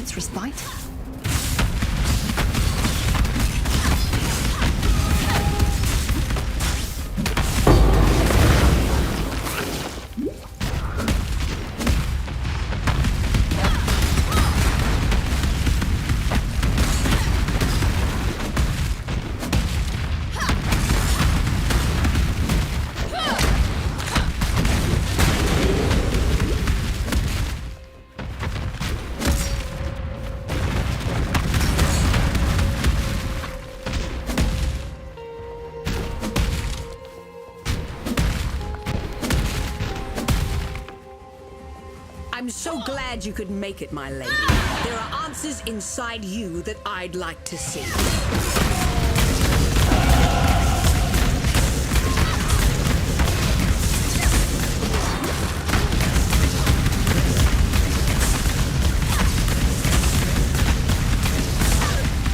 moment's respite? I'm so glad you could make it, my lady. There are answers inside you that I'd like to see.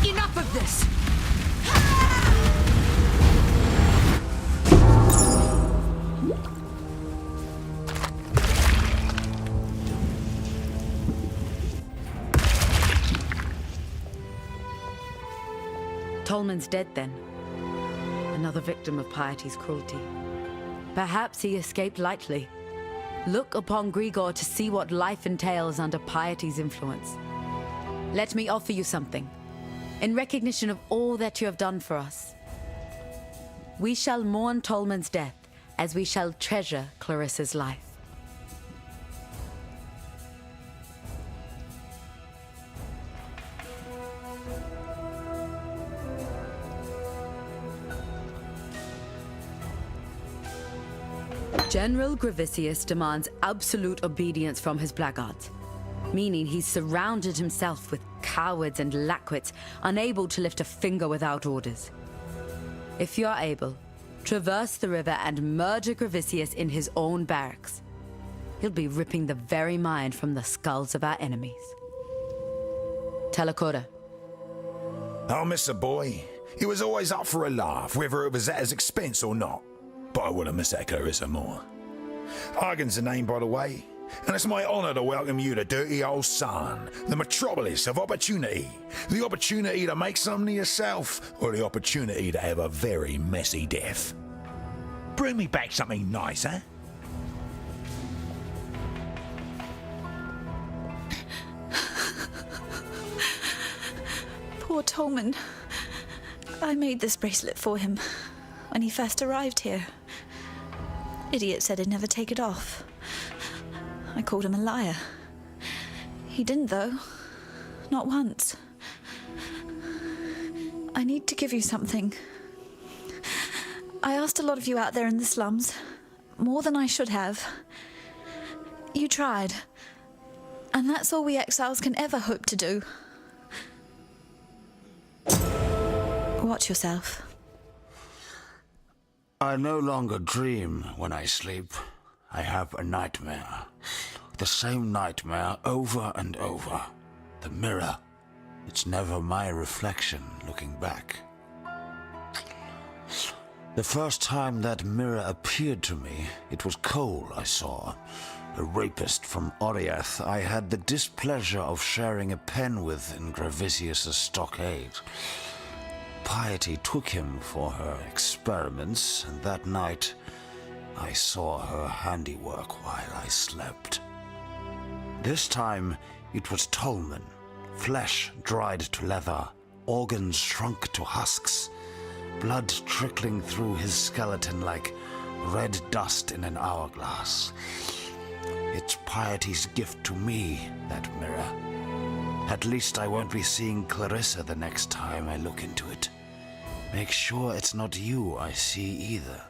Enough of this! Tolman's dead then. Another victim of Piety's cruelty. Perhaps he escaped lightly. Look upon Grigor to see what life entails under Piety's influence. Let me offer you something. In recognition of all that you have done for us. We shall mourn Tolman's death as we shall treasure Clarissa's life. General Gravisius demands absolute obedience from his blackguards, meaning he's surrounded himself with cowards and lackwits, unable to lift a finger without orders. If you're able, traverse the river and murder Gravisius in his own barracks. He'll be ripping the very mind from the skulls of our enemies. Telekora. I'll miss a boy. He was always up for a laugh, whether it was at his expense or not. But I would have missed that Clarissa more. Argan's the name, by the way, and it's my honour to welcome you to dirty old Sarn, the metropolis of opportunity. The opportunity to make something of yourself, or the opportunity to have a very messy death. Bring me back something nice, eh? Poor Tolman. I made this bracelet for him when he first arrived here. Idiot said he'd never take it off. I called him a liar. He didn't, though. Not once. I need to give you something. I asked a lot of you out there in the slums, more than I should have. You tried. And that's all we exiles can ever hope to do. Watch yourself. I no longer dream when I sleep. I have a nightmare. The same nightmare over and over. The mirror. It's never my reflection looking back. The first time that mirror appeared to me, it was Cole I saw. A rapist from Oriath I had the displeasure of sharing a pen with in Gravisius' stockade. Piety took him for her experiments, and that night I saw her handiwork while I slept. This time it was Tolman, flesh dried to leather, organs shrunk to husks, blood trickling through his skeleton like red dust in an hourglass. It's Piety's gift to me, that mirror. At least I won't be seeing Clarissa the next time I look into it. Make sure it's not you I see either.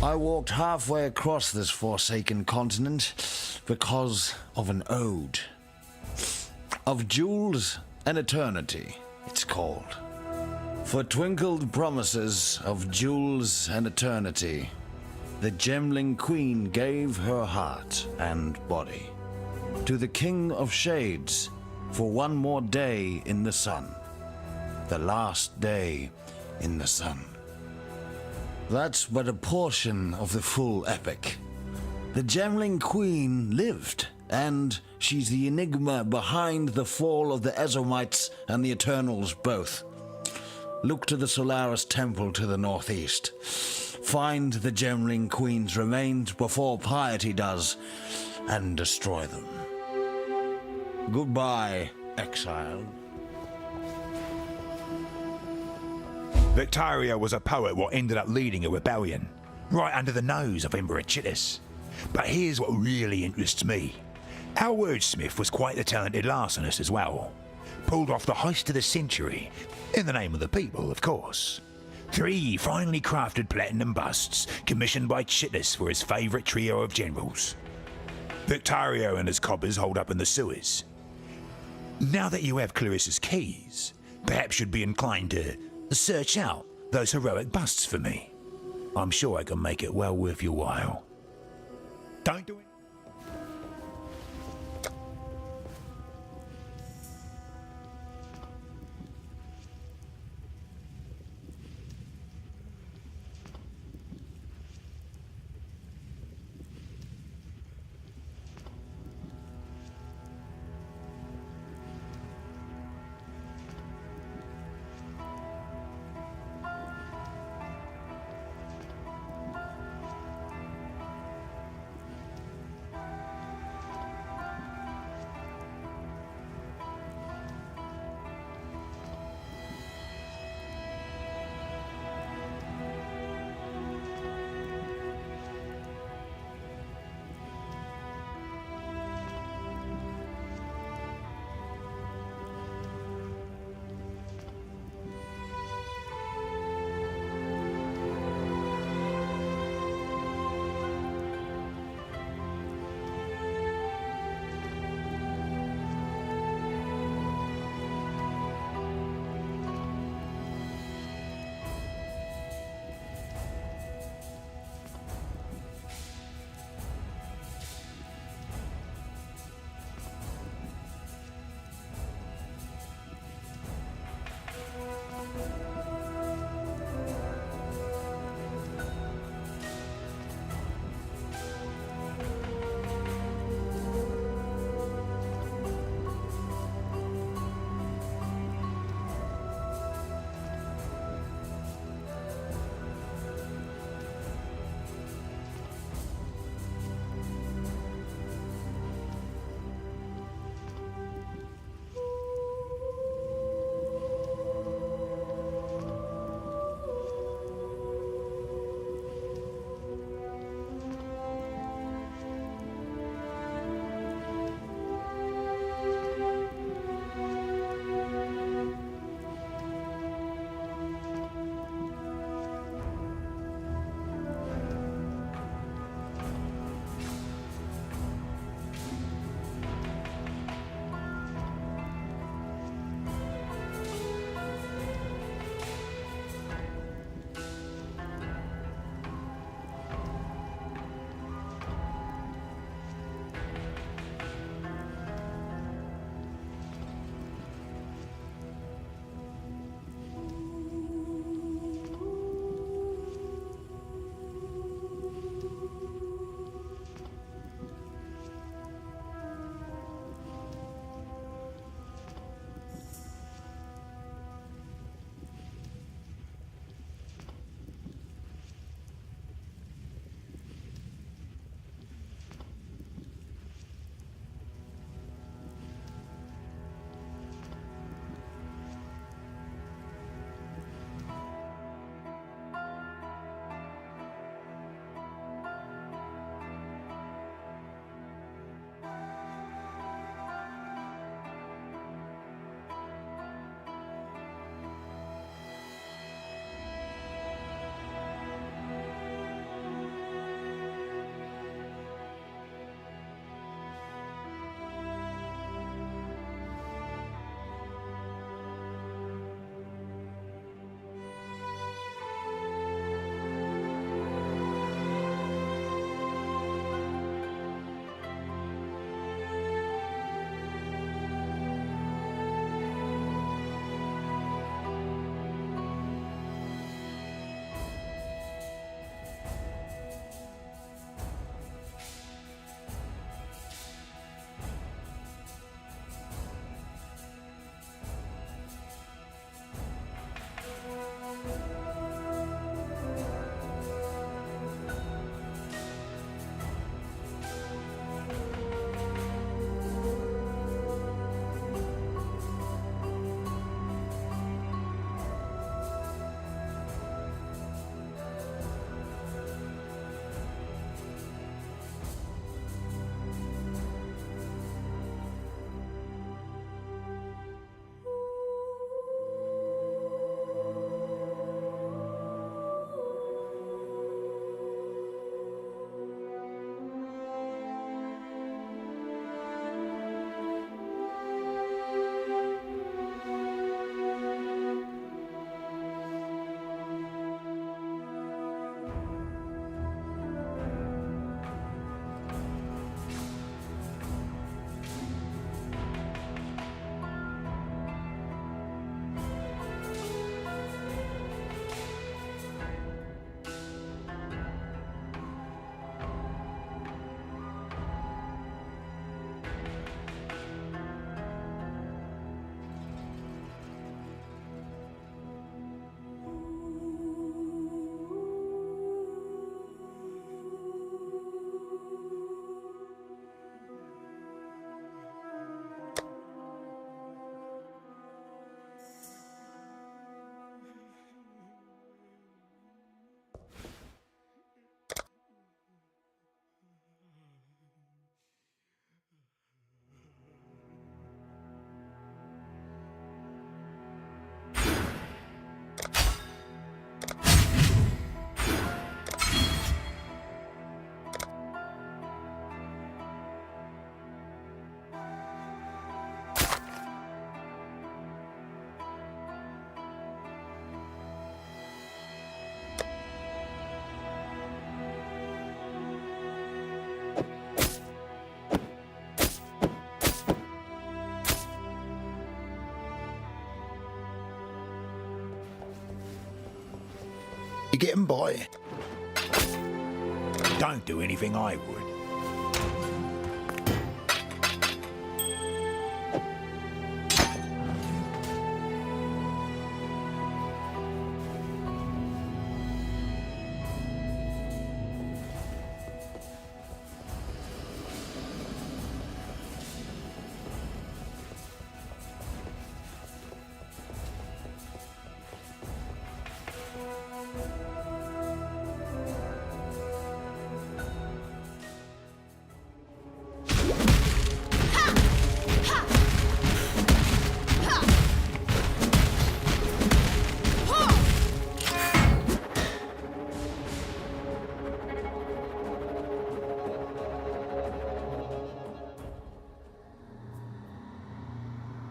I walked halfway across this forsaken continent because of an ode. Of jewels and eternity, it's called. For twinkled promises of jewels and eternity, the Gemling Queen gave her heart and body to the King of Shades for one more day in the sun. The last day in the sun. That's but a portion of the full epic. The Gemling Queen lived, and She's the enigma behind the fall of the Ezomites and the Eternals both. Look to the Solaris Temple to the northeast. Find the Gemling Queen's remains before piety does, and destroy them. Goodbye, Exile. Victaria was a poet what ended up leading a rebellion, right under the nose of Emperor Chittis. But here's what really interests me. Our wordsmith was quite the talented larcenist as well. Pulled off the heist of the century, in the name of the people, of course. 3 finely crafted platinum busts, commissioned by Chittis for his favourite trio of generals. Victario and his coppers hold up in the sewers. Now that you have Clarissa's keys, perhaps you'd be inclined to search out those heroic busts for me. I'm sure I can make it well worth your while. Don't do it. getting by. Don't do anything I would.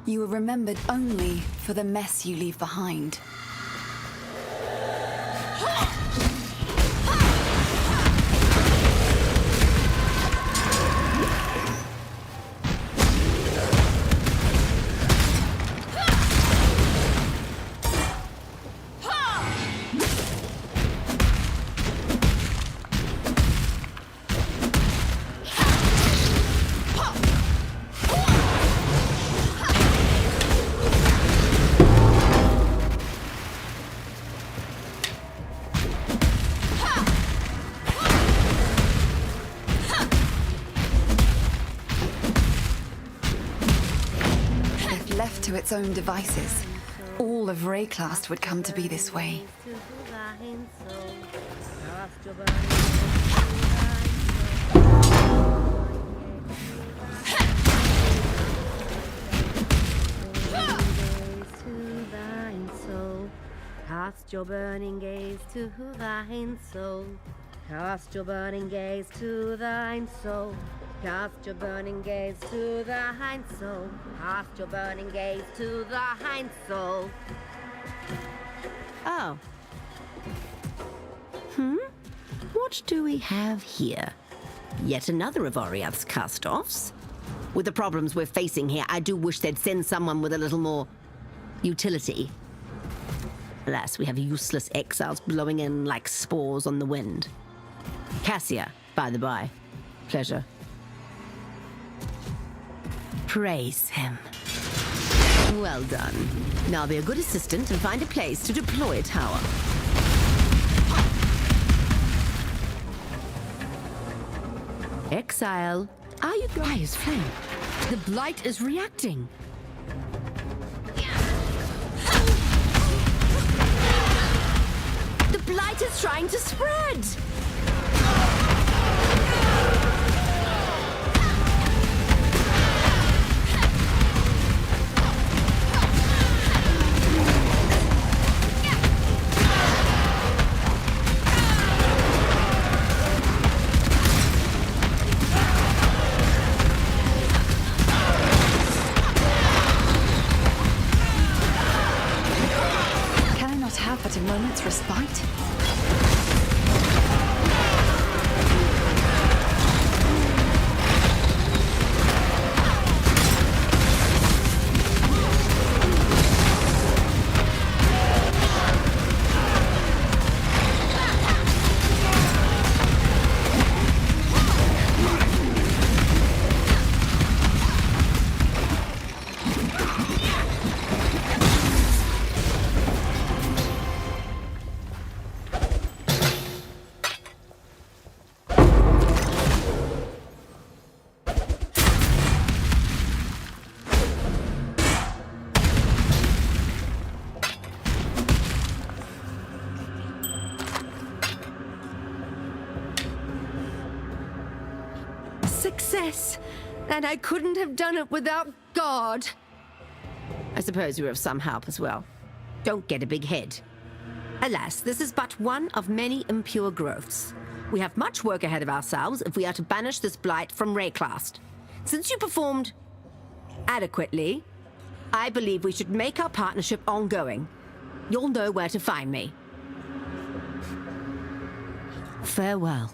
You are remembered only for the mess you leave behind. Left to its own devices, all of Rayclast would come to be this way. Cast your burning gaze to thine soul. Cast your burning gaze to thine soul. Cast your burning gaze to thine soul. Cast your burning gaze to thine soul. Oh. What do we have here? Yet another of Oriath's cast-offs. With the problems we're facing here, I do wish they'd send someone with a little more utility. Alas, we have useless exiles blowing in like spores on the wind. Cassia, by the by. Pleasure. Praise him. Well done. Now be a good assistant and find a place to deploy a tower. Exile, are you guys flame? The blight is reacting. The blight is trying to spread. But a moment's respite? Success! And I couldn't have done it without God. I suppose you were of some help as well. Don't get a big head. Alas, this is but one of many impure growths. We have much work ahead of ourselves if we are to banish this blight from Rayclast. Since you performed adequately, I believe we should make our partnership ongoing. You'll know where to find me. Farewell.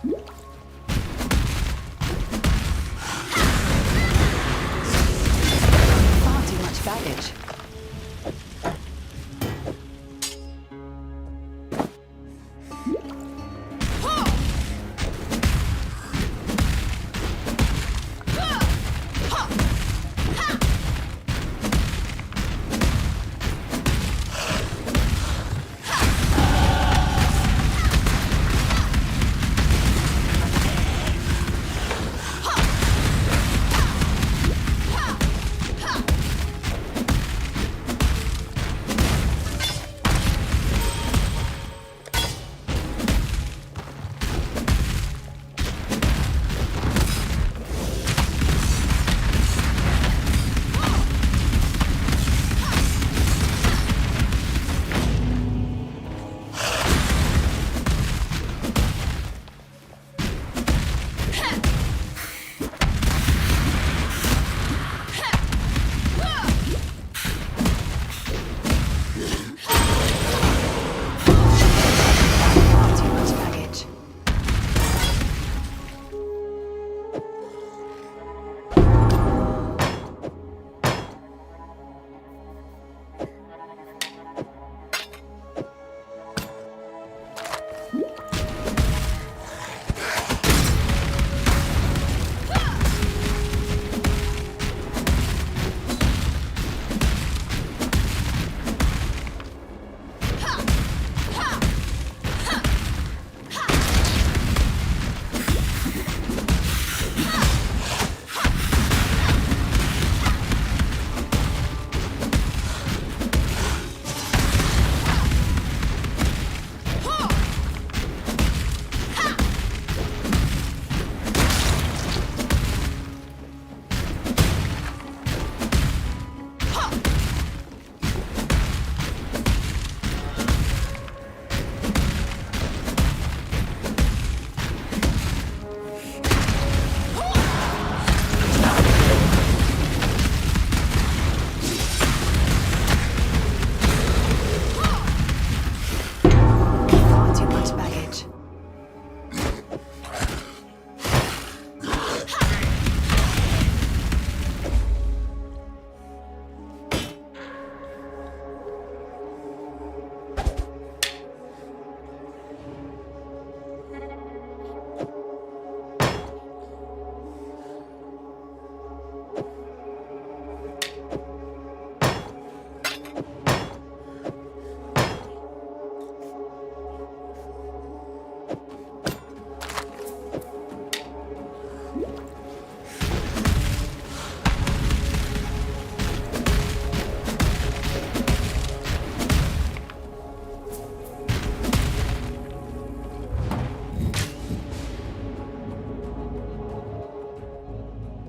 Far too much baggage.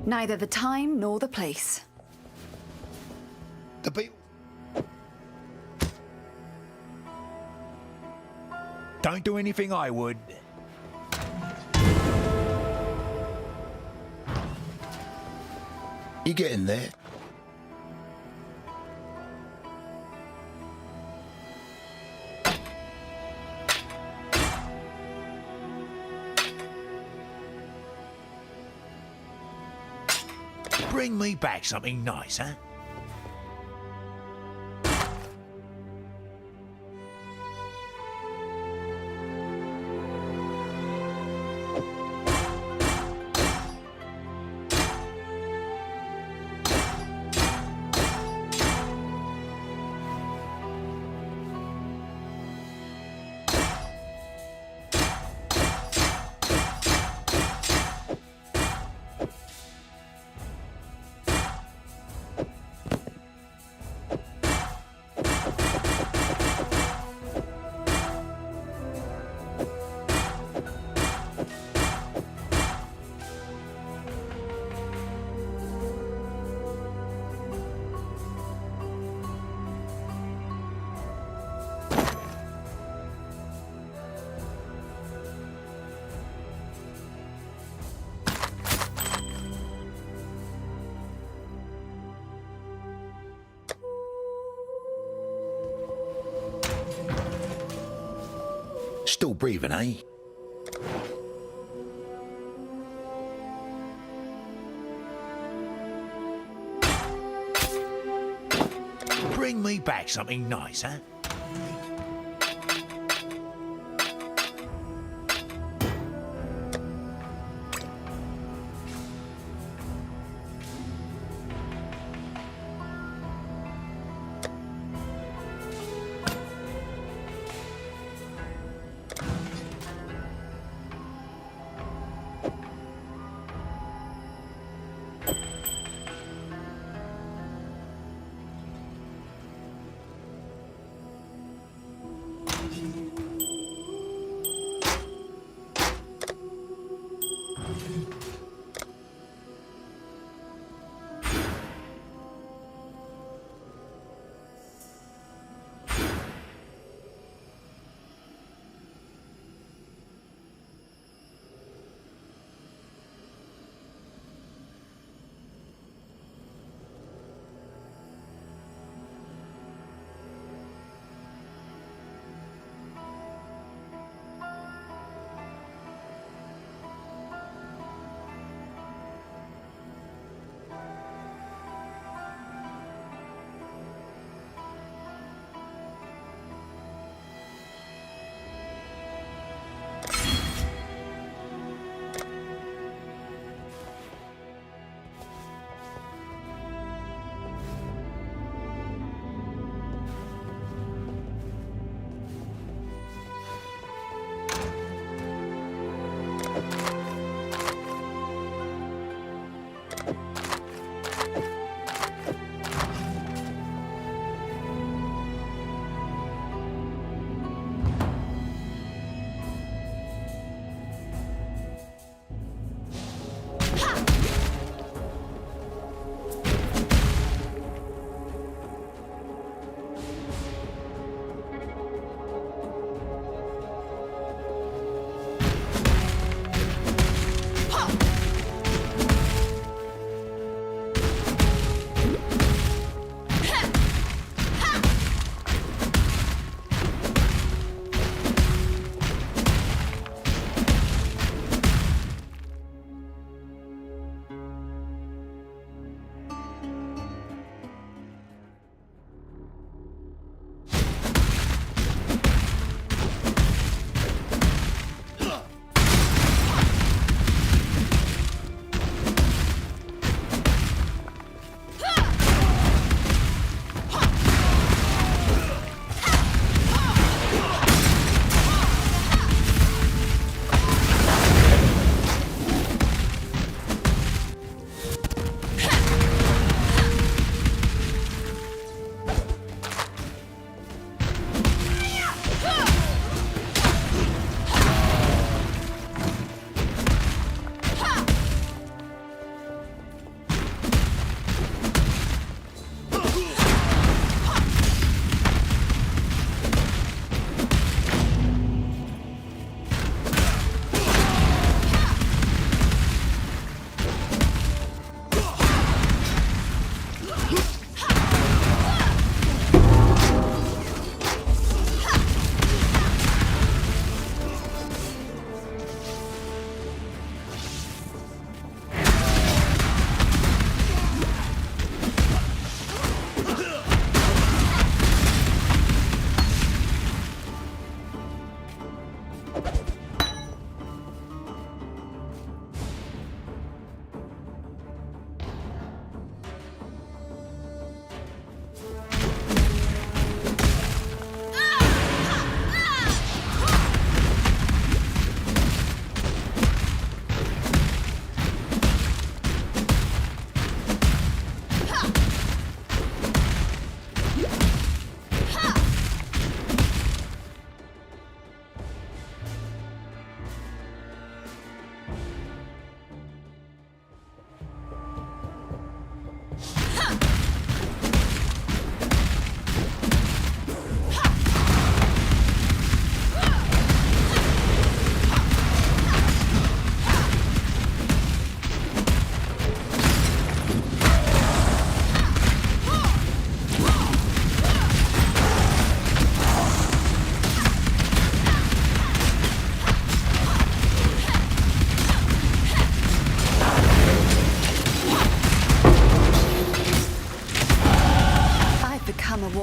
Neither the time nor the place. The people. Don't do anything I would. You getting there? Bring me back something nice, huh? Still breathing, eh? bring me back something nice, huh?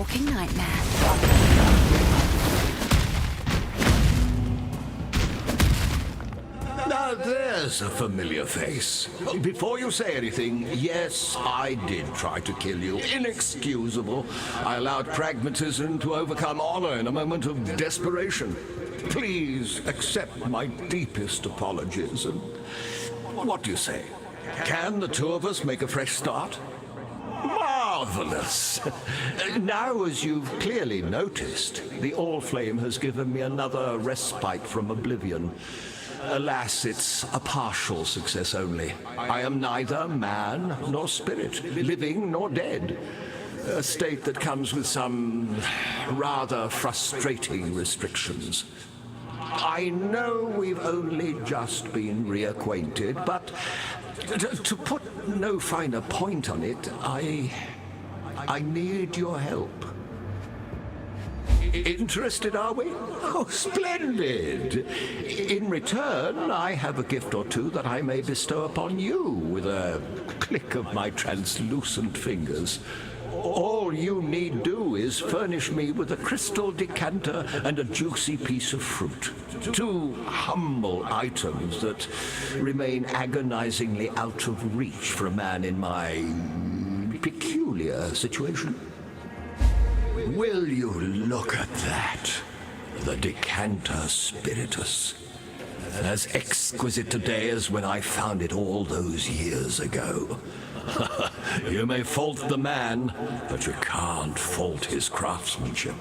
walking nightmare. Now there's a familiar face. Before you say anything, yes, I did try to kill you. Inexcusable. I allowed pragmatism to overcome honor in a moment of desperation. Please accept my deepest apologies. And what do you say? Can the two of us make a fresh start? Marvelous! Now, as you've clearly noticed, the All-Flame has given me another respite from oblivion. Alas, it's a partial success only. I am neither man nor spirit, living nor dead. A state that comes with some rather frustrating restrictions. I know we've only just been reacquainted, but to put no finer point on it, I need your help. Interested, are we? Oh, splendid! In return, I have a gift or two that I may bestow upon you with a click of my translucent fingers. All you need do is furnish me with a crystal decanter and a juicy piece of fruit. Two humble items that remain agonizingly out of reach for a man in my peculiar situation. Will you look at that? The decanter spiritus. As exquisite today as when I found it all those years ago. You may fault the man, but you can't fault his craftsmanship.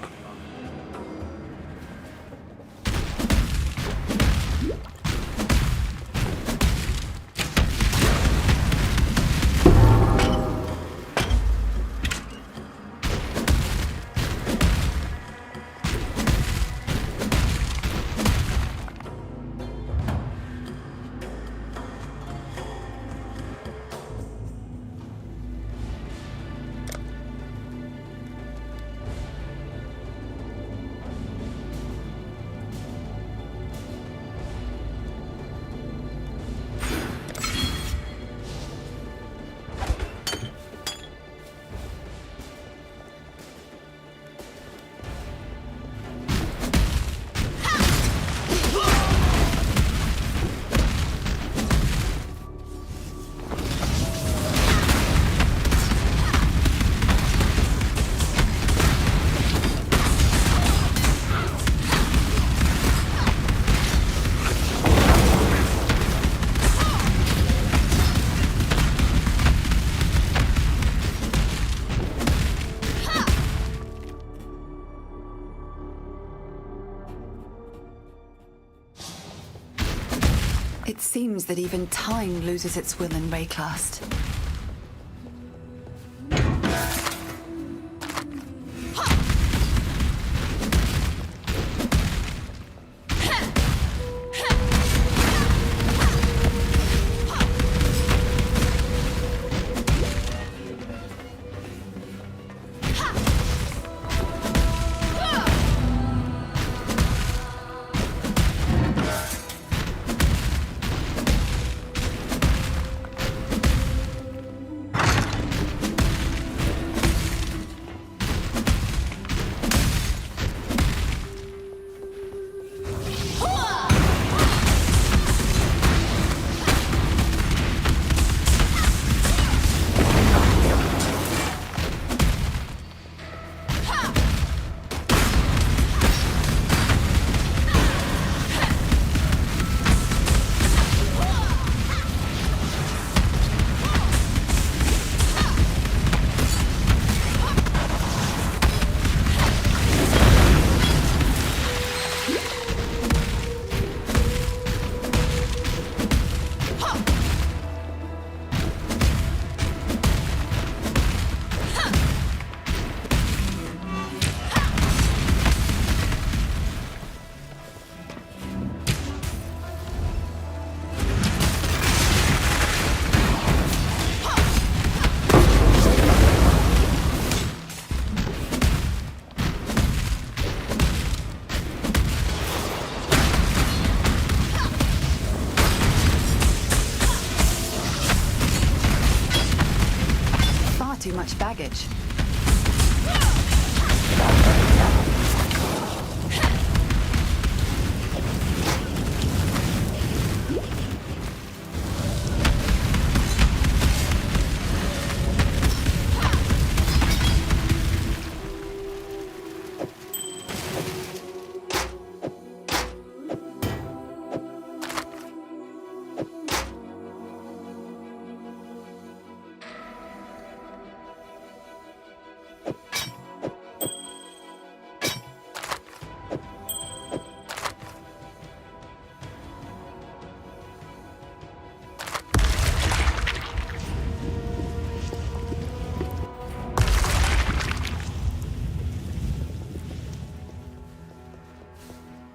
It seems that even time loses its will in Rayclast. Too much baggage.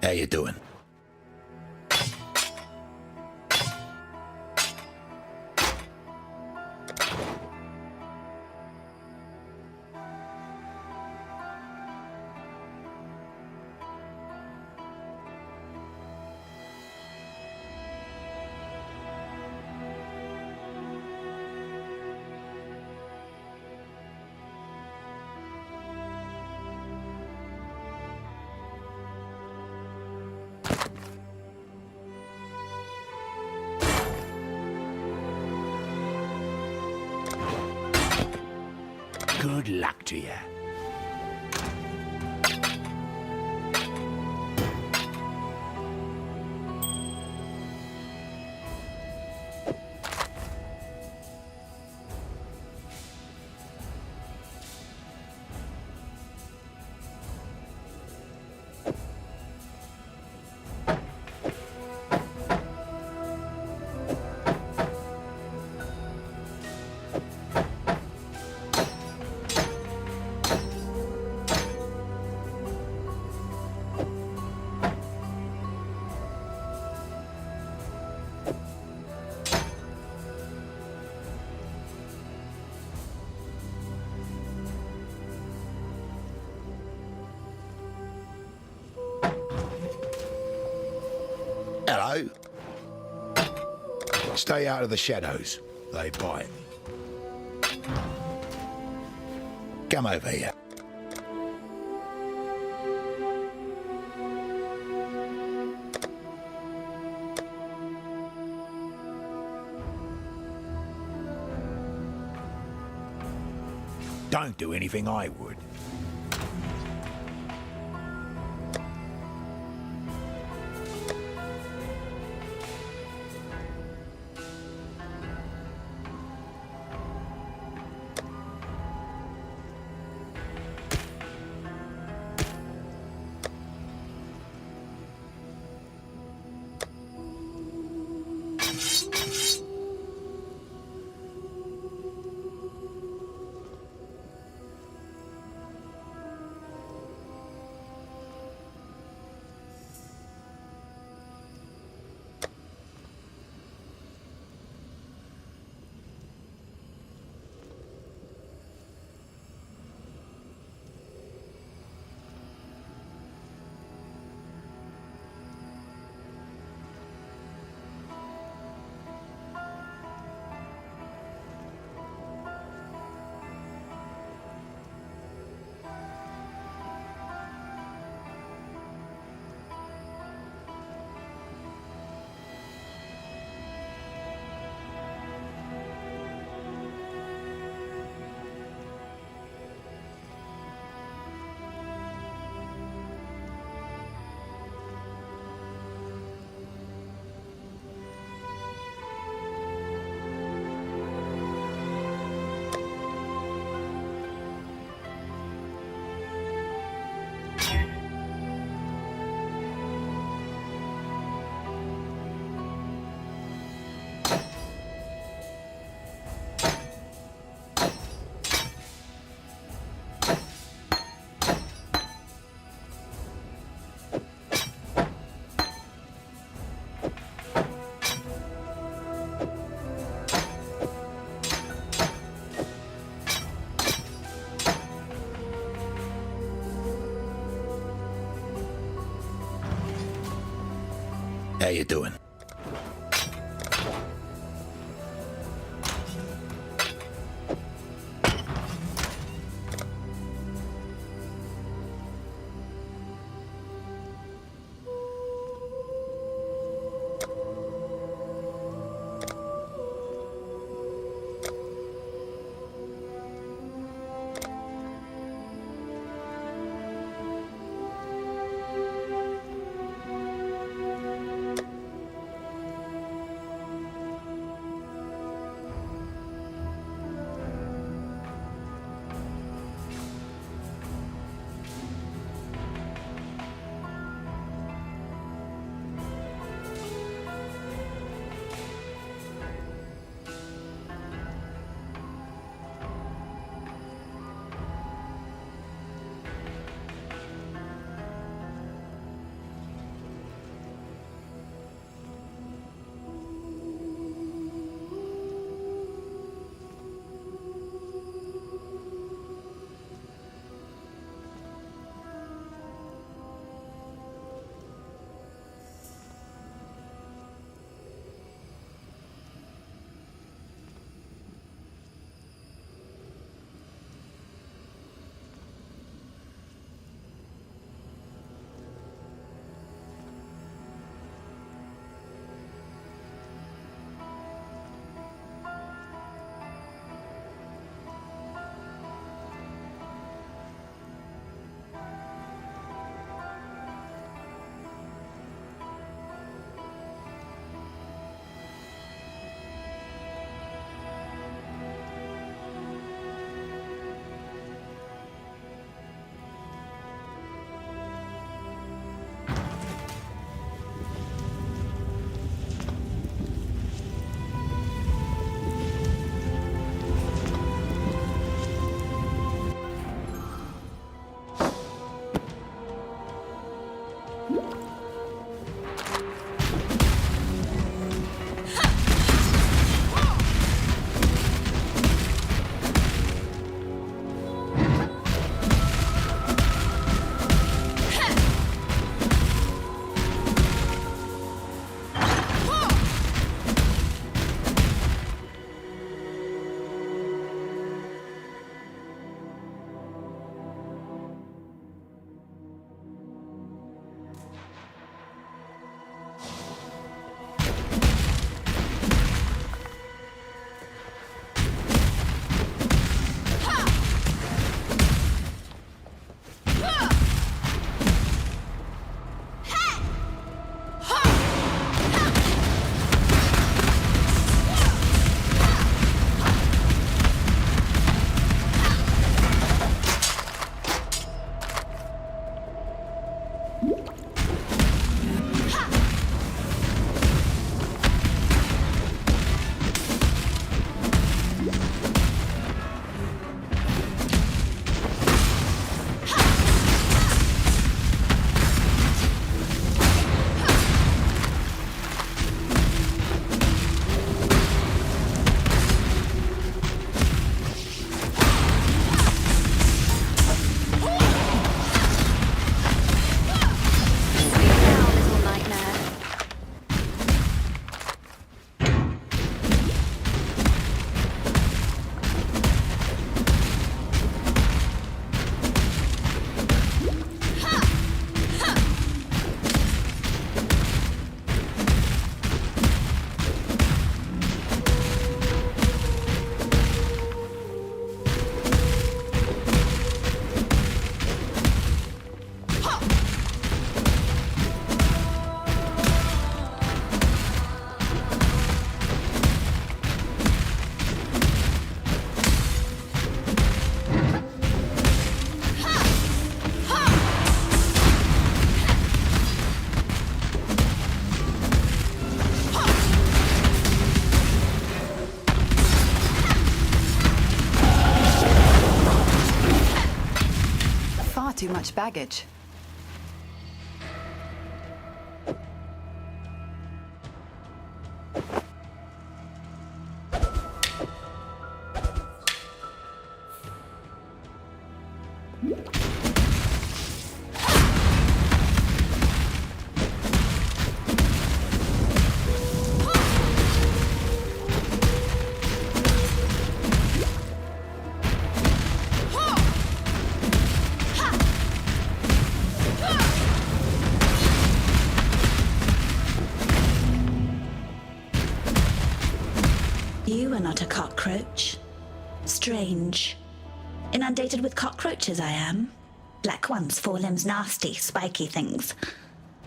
How you doing? Good luck to you. Hello. Stay out of the shadows. They bite. Come over here. Don't do anything I would. How you doing? much baggage. You are not a cockroach. Strange. Inundated with cockroaches I am. Black ones, four limbs, nasty, spiky things.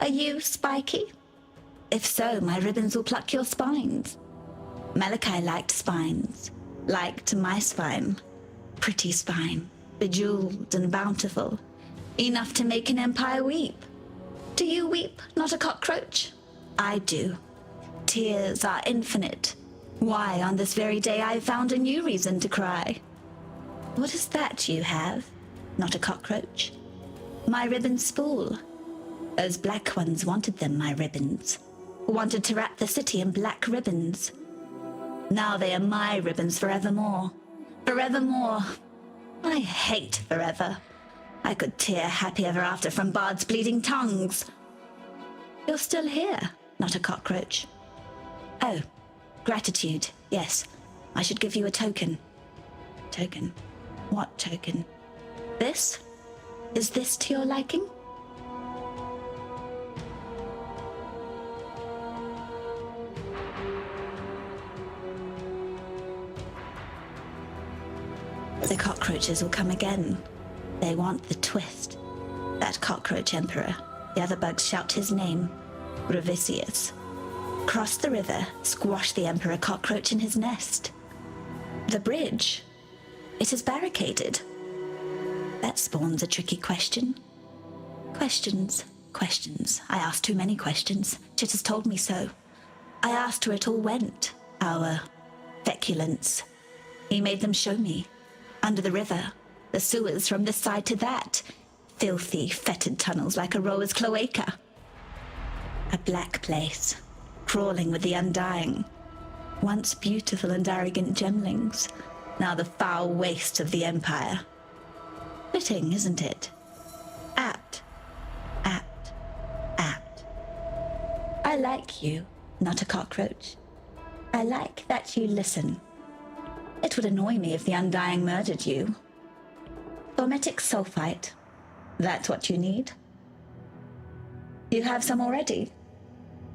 Are you spiky? If so, my ribbons will pluck your spines. Malachi liked spines. Liked my spine. Pretty spine. Bejeweled and bountiful. Enough to make an empire weep. Do you weep, not a cockroach? I do. Tears are infinite. Why, on this very day I found a new reason to cry. What is that you have? Not a cockroach. My ribbon spool. Those black ones wanted them, my ribbons. Wanted to wrap the city in black ribbons. Now they are my ribbons forevermore. Forevermore. I hate forever. I could tear happy ever after from bards' bleeding tongues. You're still here, not a cockroach. Oh. Gratitude, yes. I should give you a token. Token? What token? This? Is this to your liking? The cockroaches will come again. They want the twist. That cockroach emperor. The other bugs shout his name. Revisius. Cross the river, squash the emperor cockroach in his nest. The bridge. It is barricaded. That spawns a tricky question. Questions. I asked too many questions. Chit has told me so. I asked where it all went. Our feculence. He made them show me. Under the river. The sewers from this side to that. Filthy, fetid tunnels like a rower's cloaca. A black place. Crawling with the undying. Once beautiful and arrogant gemlings. Now the foul waste of the empire. Fitting, isn't it? Apt. I like you, not a cockroach. I like that you listen. It would annoy me if the undying murdered you. Formetic sulfite. That's what you need. You have some already.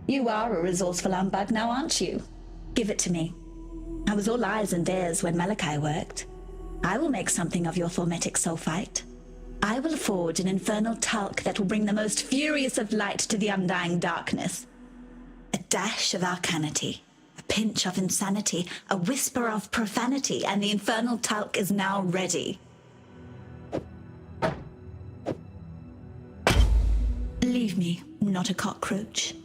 You are a resourceful humbug now, aren't you? Give it to me. I was all eyes and ears when Malachi worked. I will make something of your formetic sulfite. I will forge an infernal talc that will bring the most furious of light to the undying darkness. A dash of arcanity, a pinch of insanity, a whisper of profanity, and the infernal talc is now ready. Leave me, not a cockroach.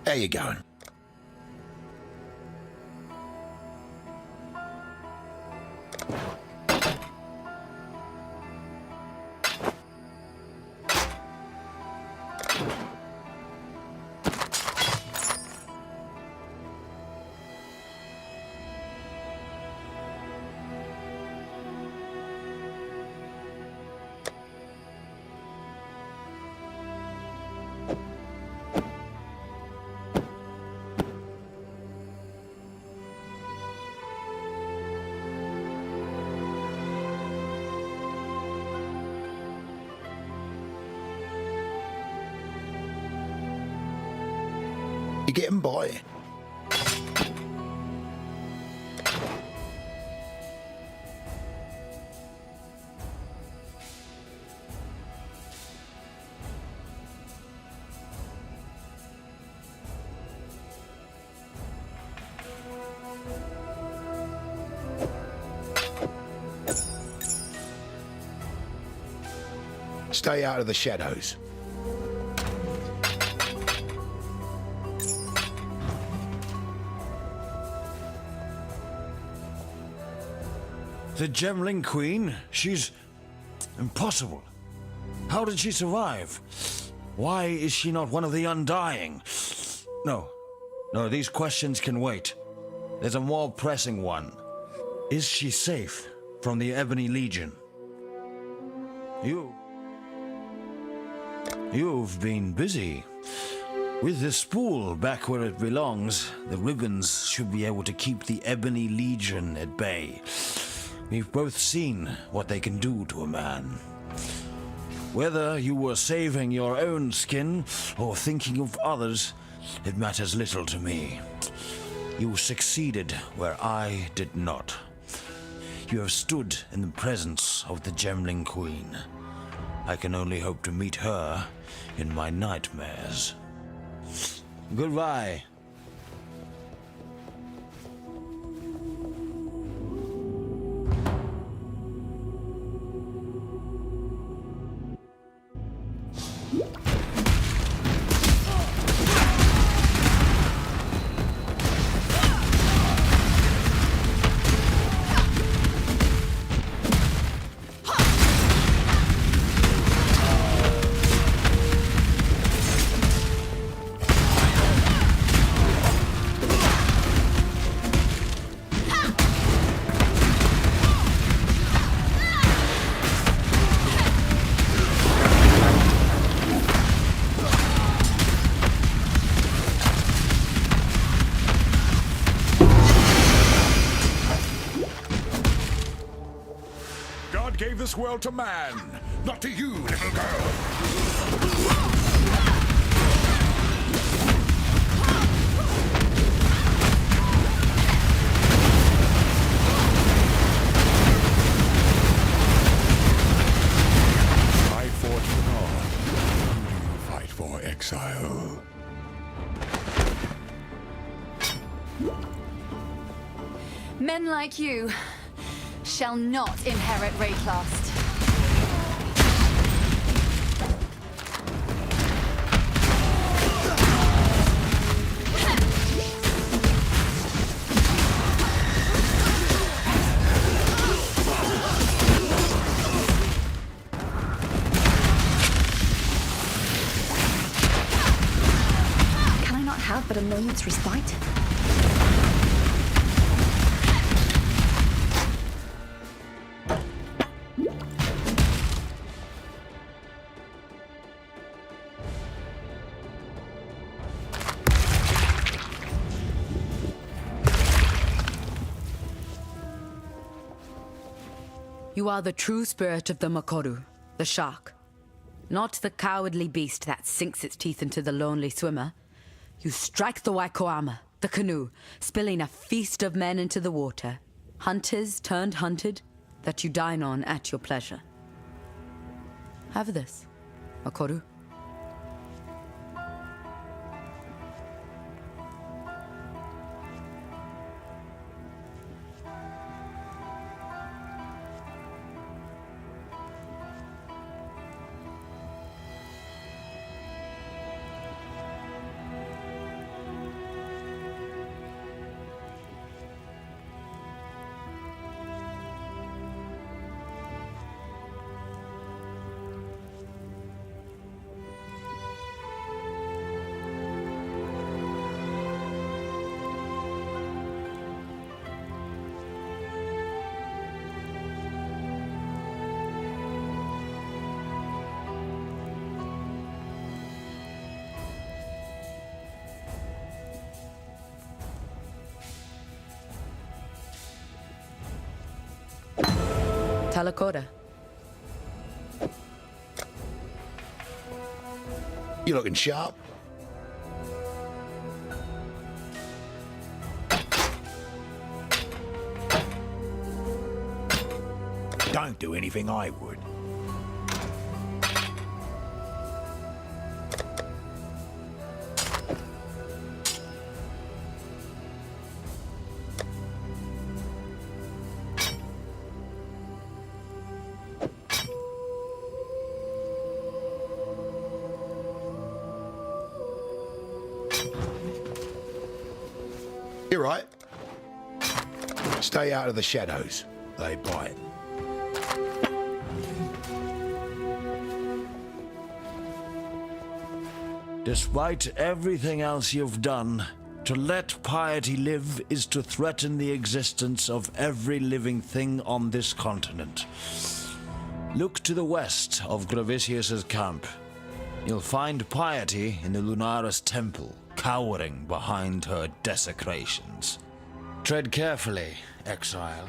How you going? You getting by? Stay out of the shadows. The Gemling Queen? She's impossible. How did she survive? Why is she not one of the Undying? No, these questions can wait. There's a more pressing one. Is she safe from the Ebony Legion? You've been busy. With the spool back where it belongs, the ribbons should be able to keep the Ebony Legion at bay. We've both seen what they can do to a man. Whether you were saving your own skin or thinking of others, it matters little to me. You succeeded where I did not. You have stood in the presence of the Gemling Queen. I can only hope to meet her in my nightmares. Goodbye. God gave this world to man, not to you, little girl. I fought for God. Who do you fight for, Exile? Men like you shall not inherit Rayclast. Can I not have but a moment's respite? You are the true spirit of the Makoru, the shark. Not the cowardly beast that sinks its teeth into the lonely swimmer. You strike the Waikoama, the canoe, spilling a feast of men into the water. Hunters turned hunted, that you dine on at your pleasure. Have this, Makoru. Talakota. You looking sharp? Don't do anything I would. You're right. Stay out of the shadows. They bite. Despite everything else you've done, to let piety live is to threaten the existence of every living thing on this continent. Look to the west of Gravisius's camp. You'll find piety in the Lunaris temple, cowering behind her desecrations. Tread carefully, Exile.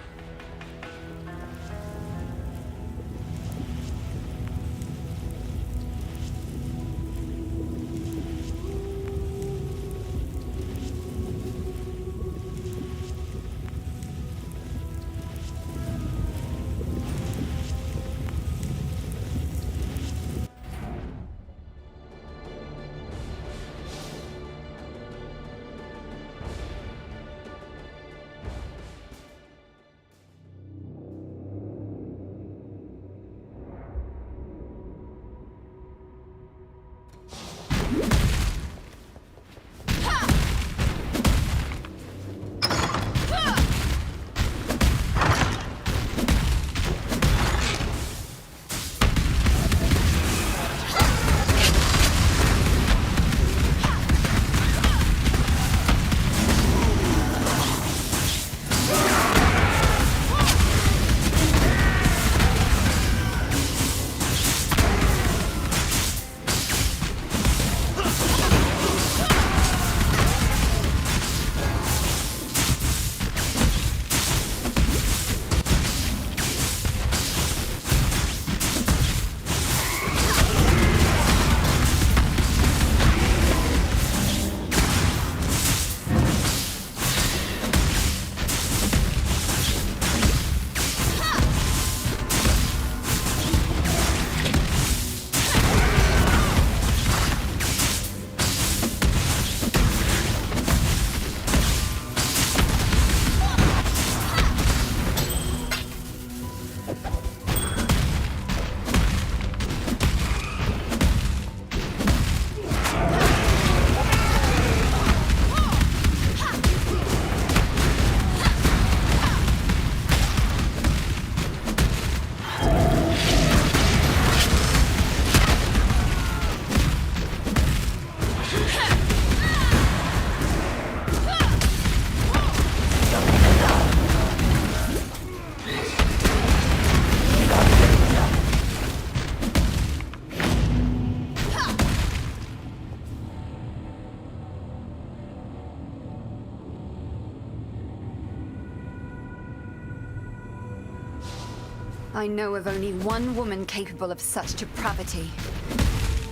I know of only one woman capable of such depravity.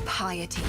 Piety.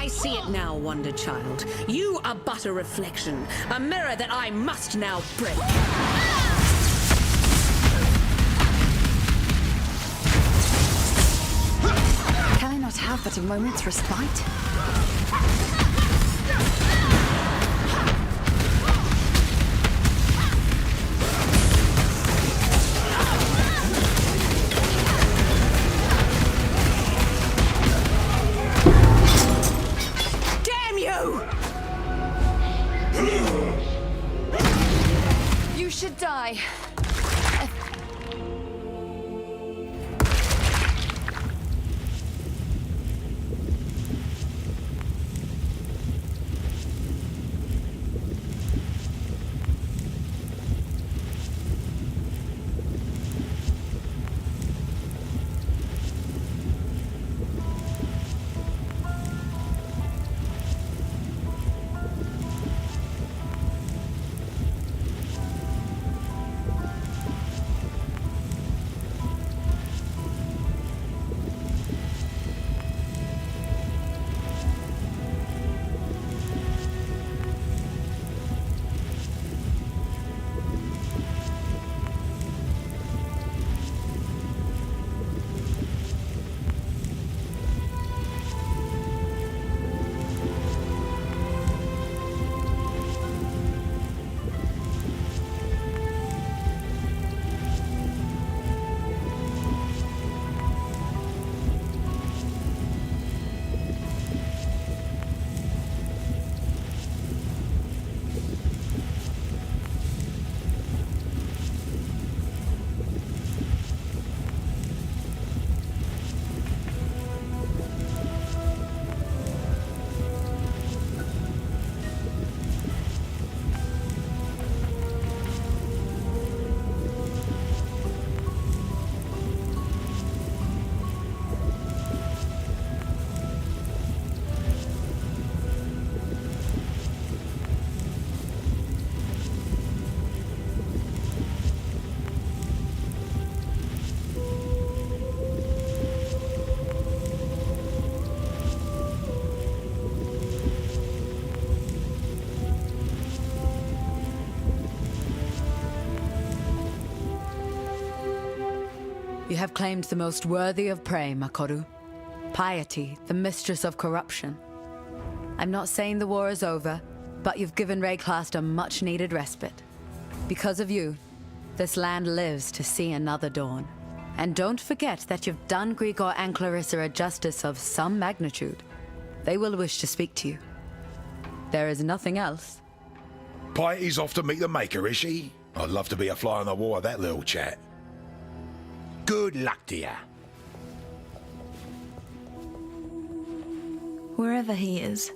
I see it now, Wonder Child. You are but a reflection, a mirror that I must now break. Can I not have but a moment's respite? Damn you! You should die. You have claimed the most worthy of prey, Makoru. Piety, the mistress of corruption. I'm not saying the war is over, but you've given Rayclast a much-needed respite. Because of you, this land lives to see another dawn. And don't forget that you've done Grigor and Clarissa a justice of some magnitude. They will wish to speak to you. There is nothing else. Piety's off to meet the Maker, is she? I'd love to be a fly on the wall of that little chat. Good luck to ya. Wherever he is,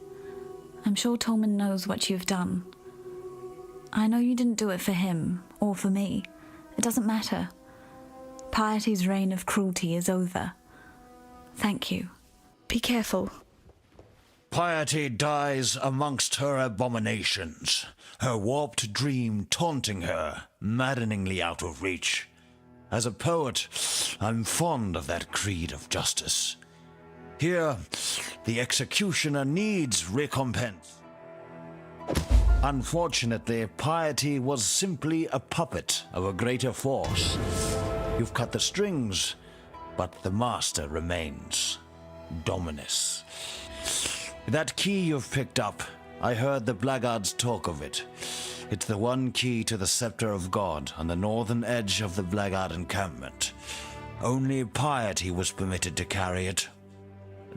I'm sure Tolman knows what you've done. I know you didn't do it for him, or for me. It doesn't matter. Piety's reign of cruelty is over. Thank you. Be careful. Piety dies amongst her abominations, her warped dream taunting her, maddeningly out of reach. As a poet, I'm fond of that creed of justice. Here, the executioner needs recompense. Unfortunately, Piety was simply a puppet of a greater force. You've cut the strings, but the master remains. Dominus. That key you've picked up, I heard the blackguards talk of it. It's the one key to the Scepter of God on the northern edge of the blackguard encampment. Only Piety was permitted to carry it.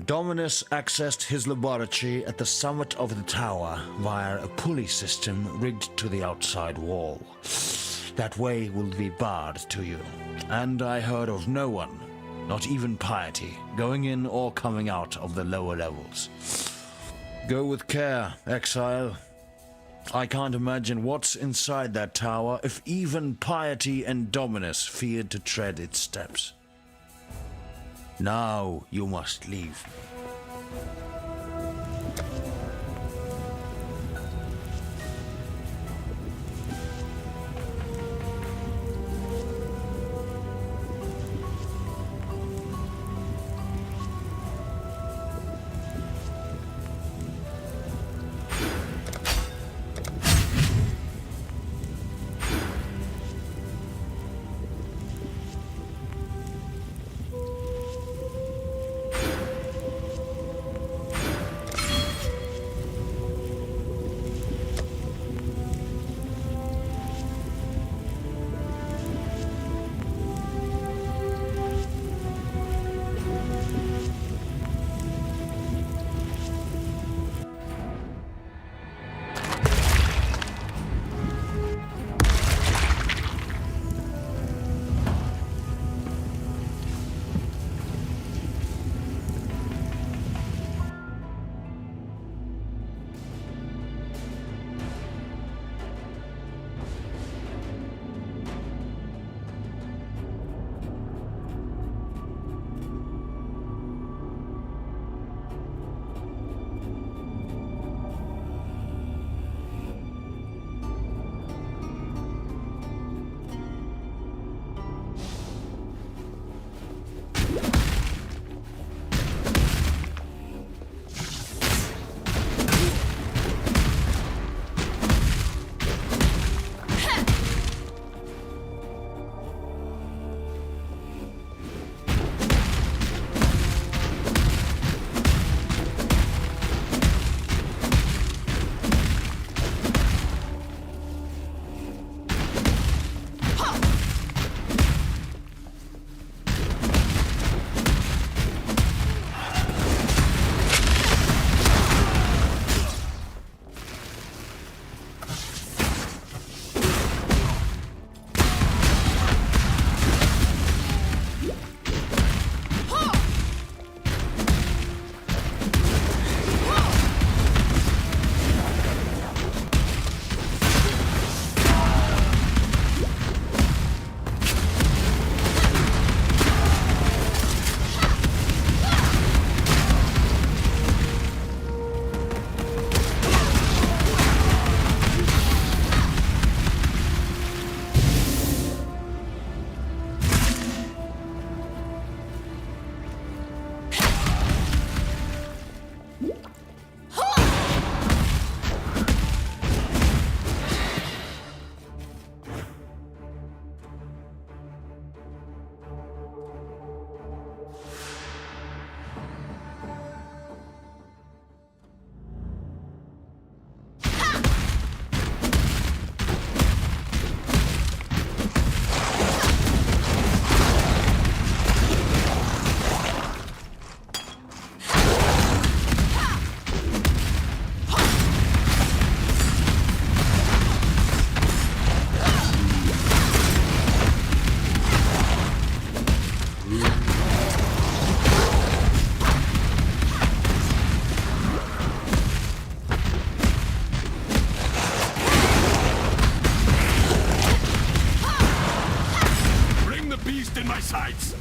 Dominus accessed his laboratory at the summit of the tower via a pulley system rigged to the outside wall. That way will be barred to you, and I heard of no one, not even Piety, going in or coming out of the lower levels. Go with care, Exile. I can't imagine what's inside that tower if even Piety and Dominus feared to tread its steps. Now you must leave.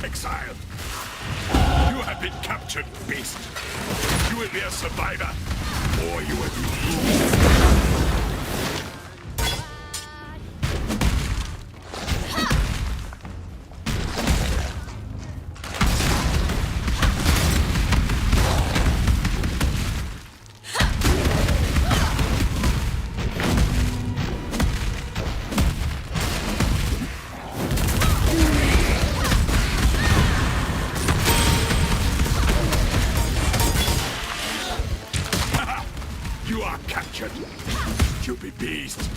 Exile! You have been captured, beast! You will be a survivor, or you will be... You are captured, stupid beast!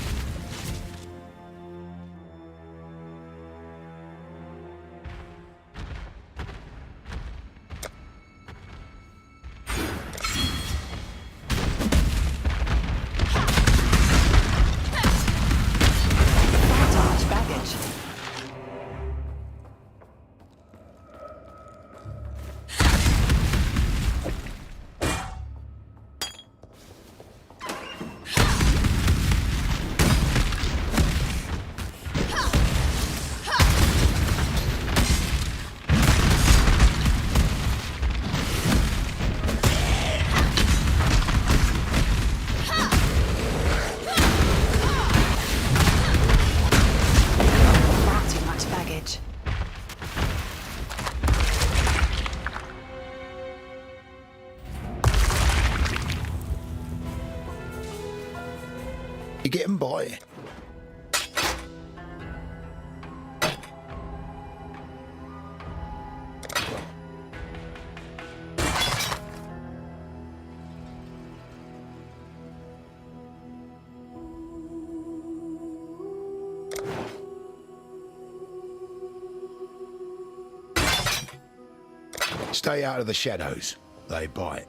Baggage. You getting by? Stay out of the shadows. They bite.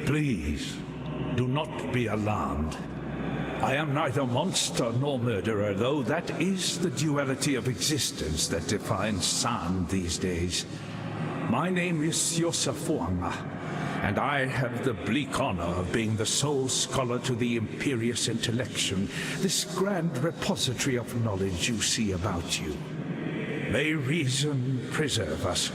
Please, do not be alarmed. I am neither monster nor murderer, though that is the duality of existence that defines San these days. My name is Yosafuanga, and I have the bleak honor of being the sole scholar to the Imperious Intellection, this grand repository of knowledge you see about you. May reason preserve us.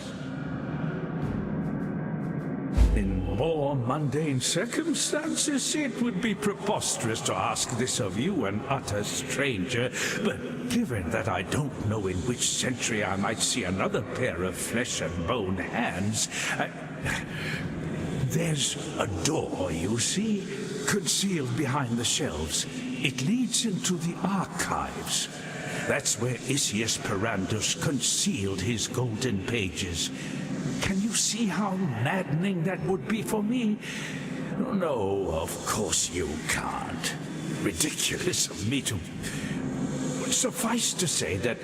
In more mundane circumstances, it would be preposterous to ask this of you, an utter stranger, but given that I don't know in which century I might see another pair of flesh and bone hands, there's a door, you see, concealed behind the shelves. It leads into the archives. That's where Isius Perandus concealed his golden pages. Can you see how maddening that would be for me? No, of course you can't. Ridiculous of me to... Suffice to say that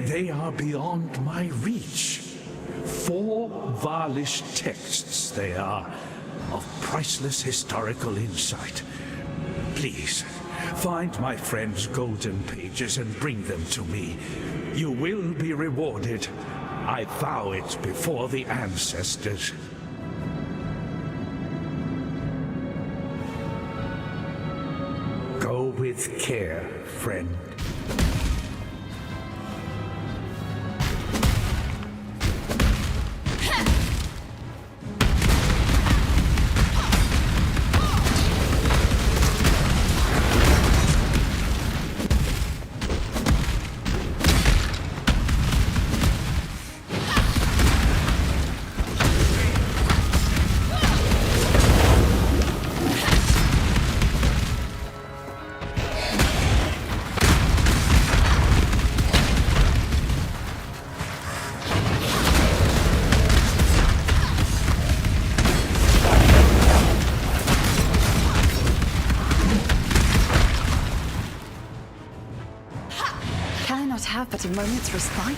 they are beyond my reach. 4 Varlish texts they are, of priceless historical insight. Please, find my friend's golden pages and bring them to me. You will be rewarded. I vow it before the ancestors. With care, friend. Can I not have but a moment's respite?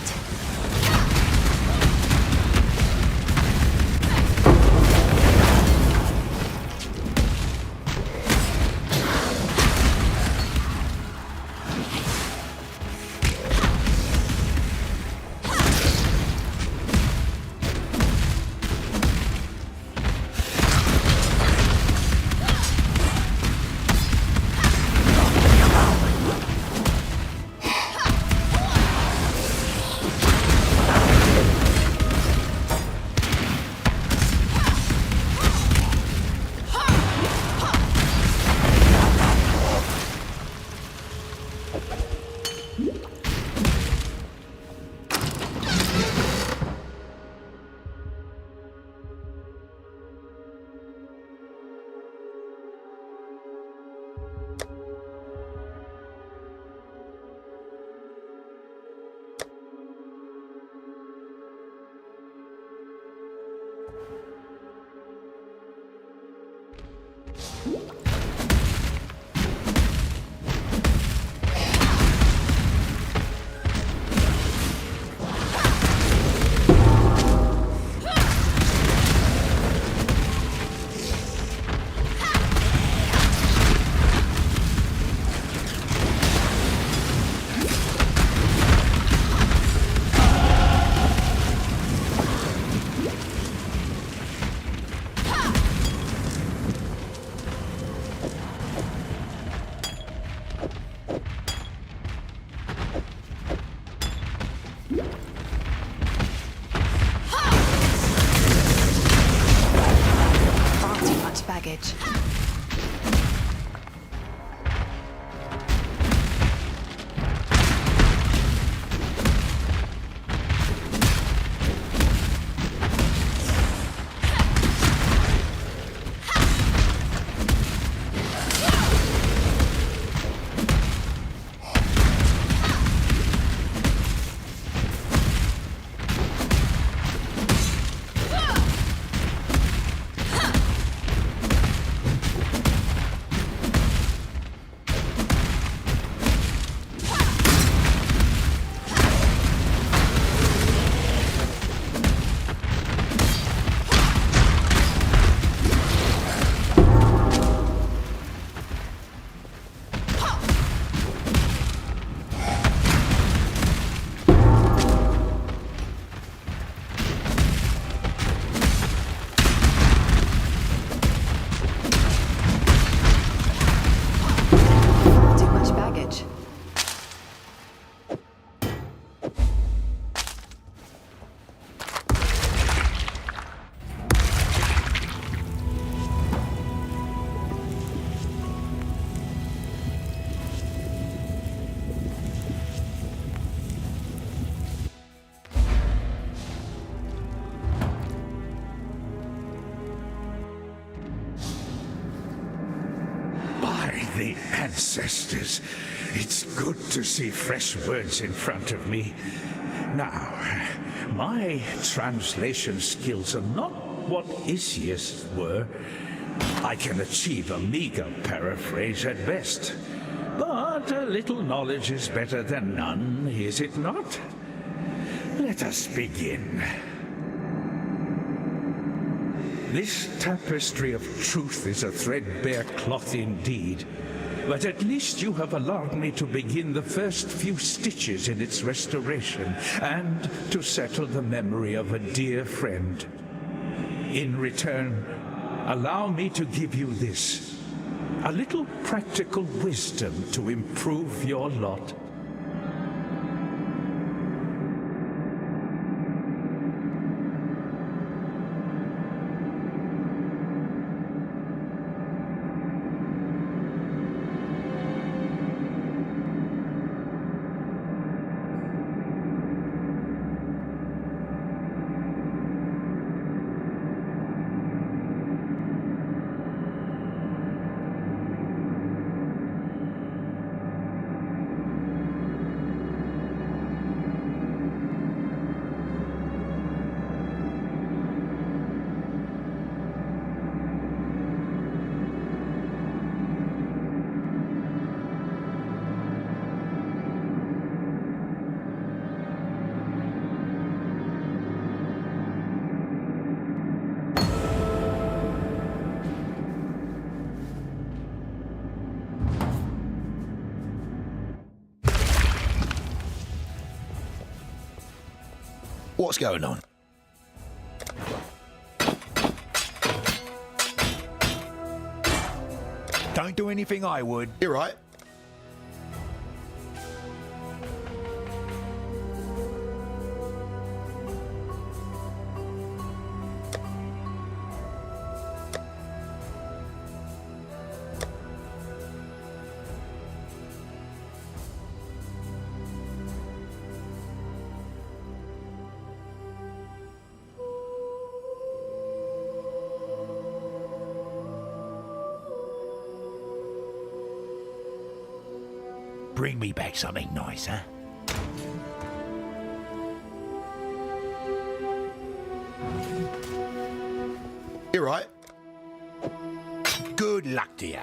Baggage. The ancestors. It's good to see fresh words in front of me. Now, my translation skills are not what Isius were. I can achieve a meager paraphrase at best. But a little knowledge is better than none, is it not? Let us begin. This tapestry of truth is a threadbare cloth indeed, but at least you have allowed me to begin the first few stitches in its restoration, and to settle the memory of a dear friend. In return, allow me to give you this, A little practical wisdom to improve your lot. What's going on? Don't do anything I would. You're right. Bring me back something nice, huh? You're right. Good luck to you.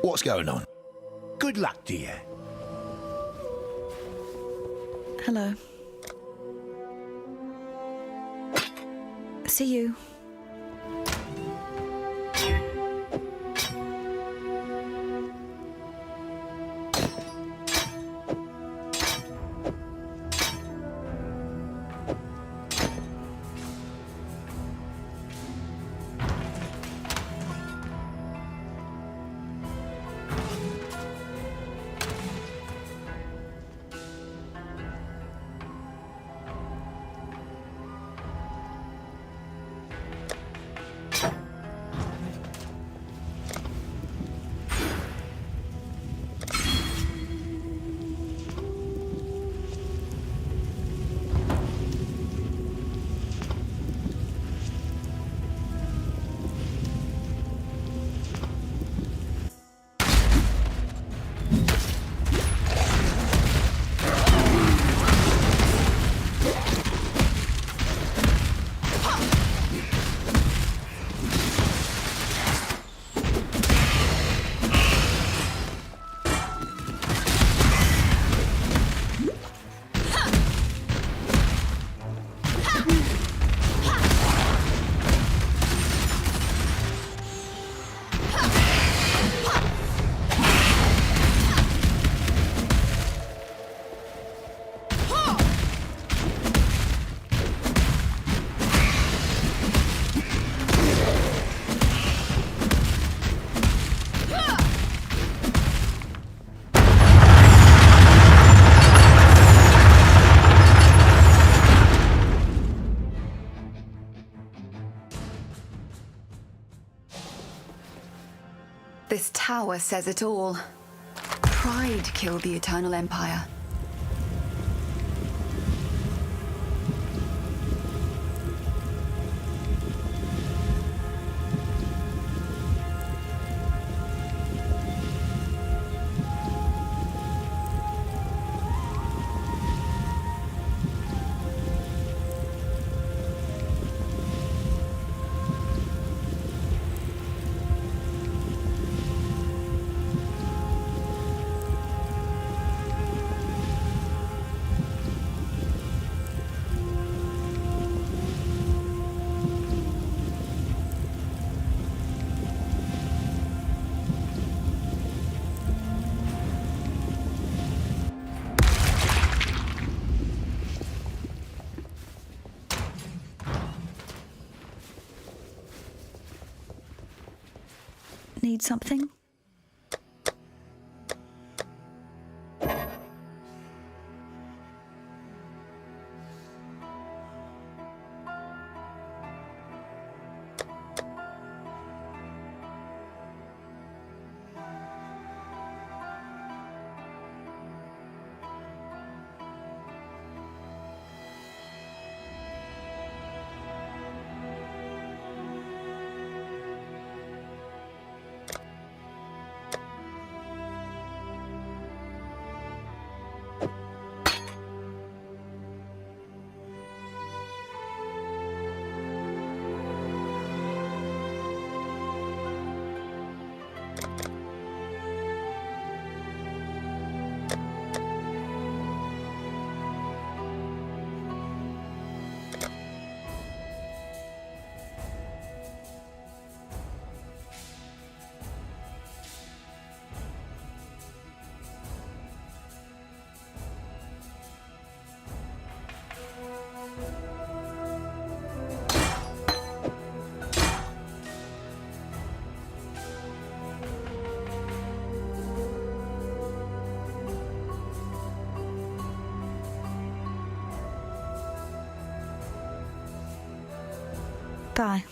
What's going on? Good luck to you. Hello. See you. This tower says it all. Pride killed the Eternal Empire. Need something? Bye.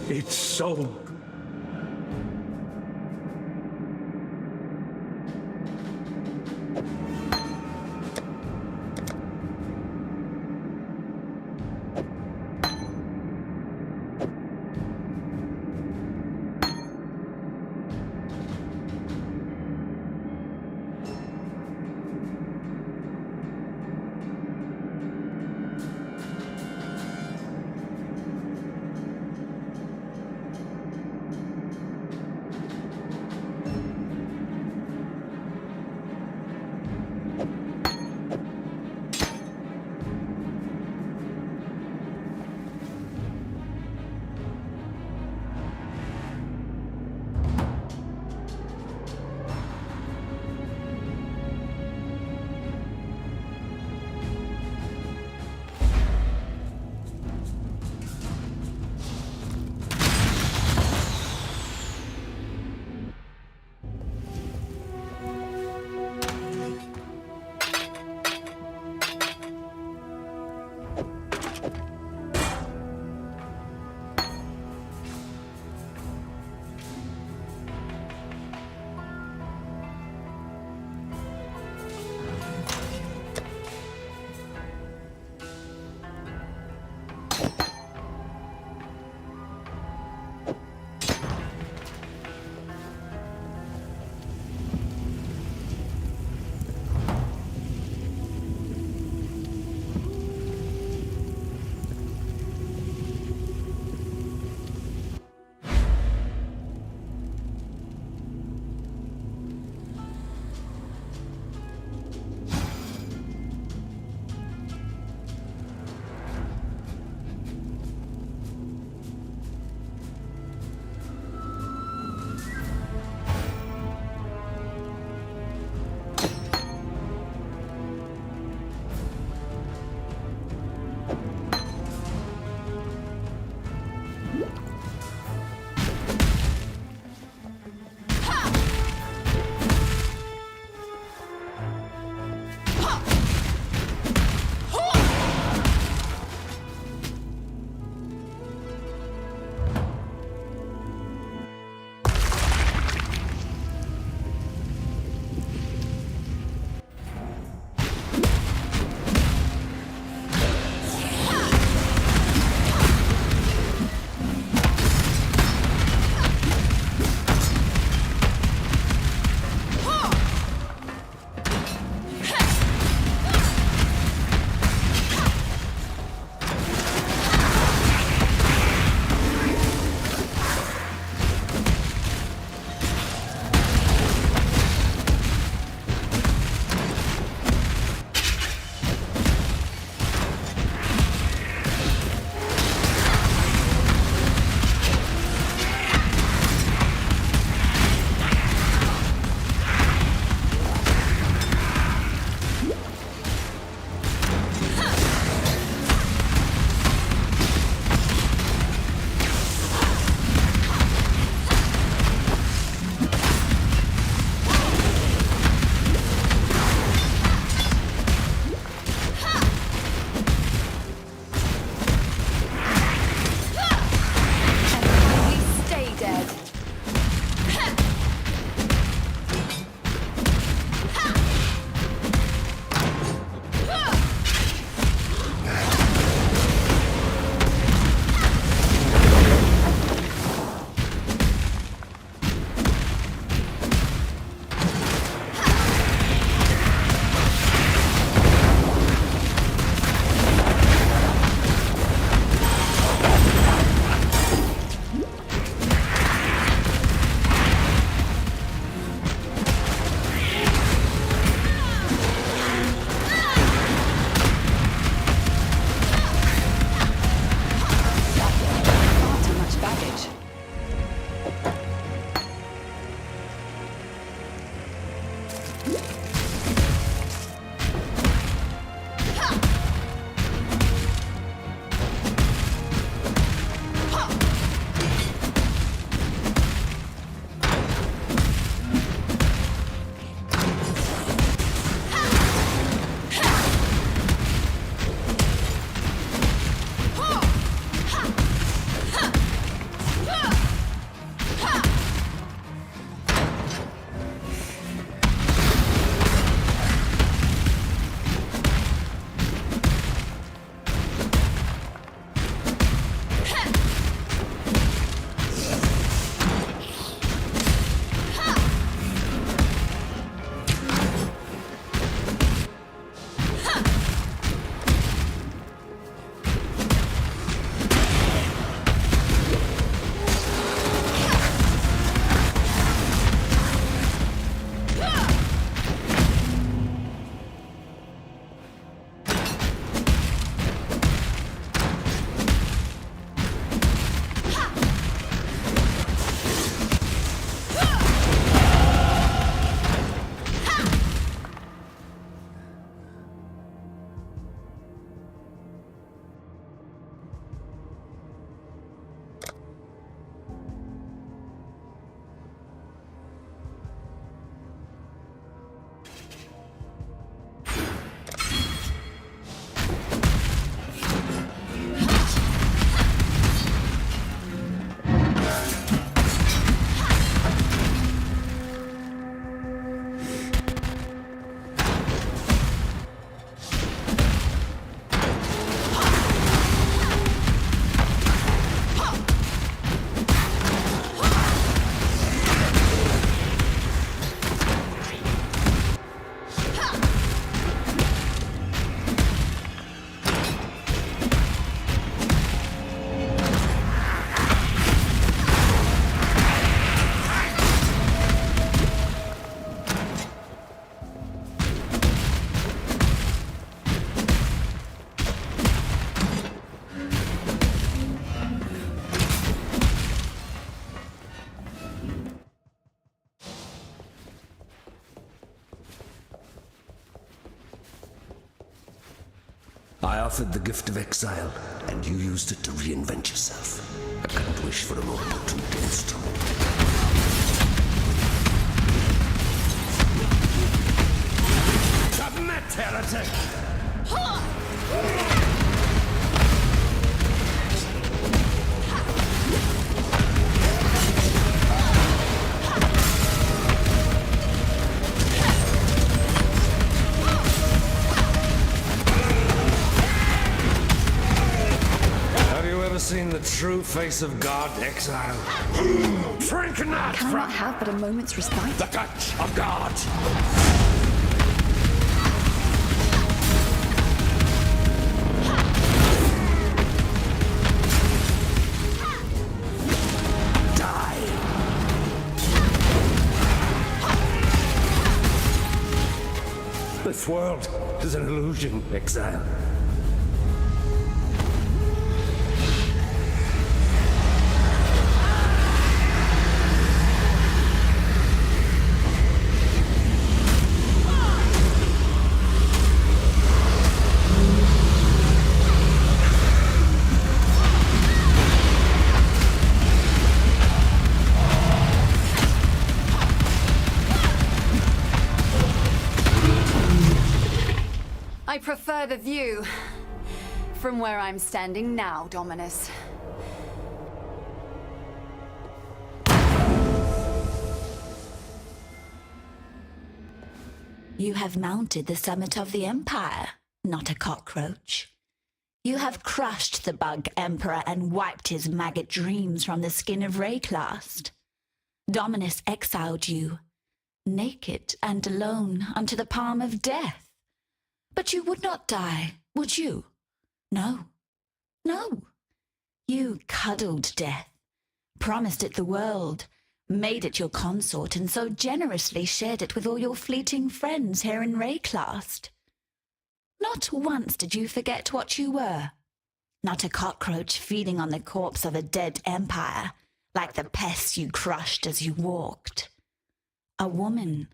It's so... I offered the gift of exile, and you used it to reinvent yourself. I couldn't wish for a more potent instrument. Submit, heretic! Seen the true face of God, Exile? Drink not Can I from not have but a moment's respite? the touch of God! Die! This world is an illusion, Exile. I prefer the view from where I'm standing now, Dominus. You have mounted the summit of the Empire, not a cockroach. You have crushed the bug Emperor and wiped his maggot dreams from the skin of Rayclast. Dominus exiled you, naked and alone, unto the palm of death. But you would not die, would you? No. No. You cuddled death, promised it the world, made it your consort, and so generously shared it with all your fleeting friends here in Rayclast. Not once did you forget what you were. Not a cockroach feeding on the corpse of a dead empire, like the pests you crushed as you walked. A woman.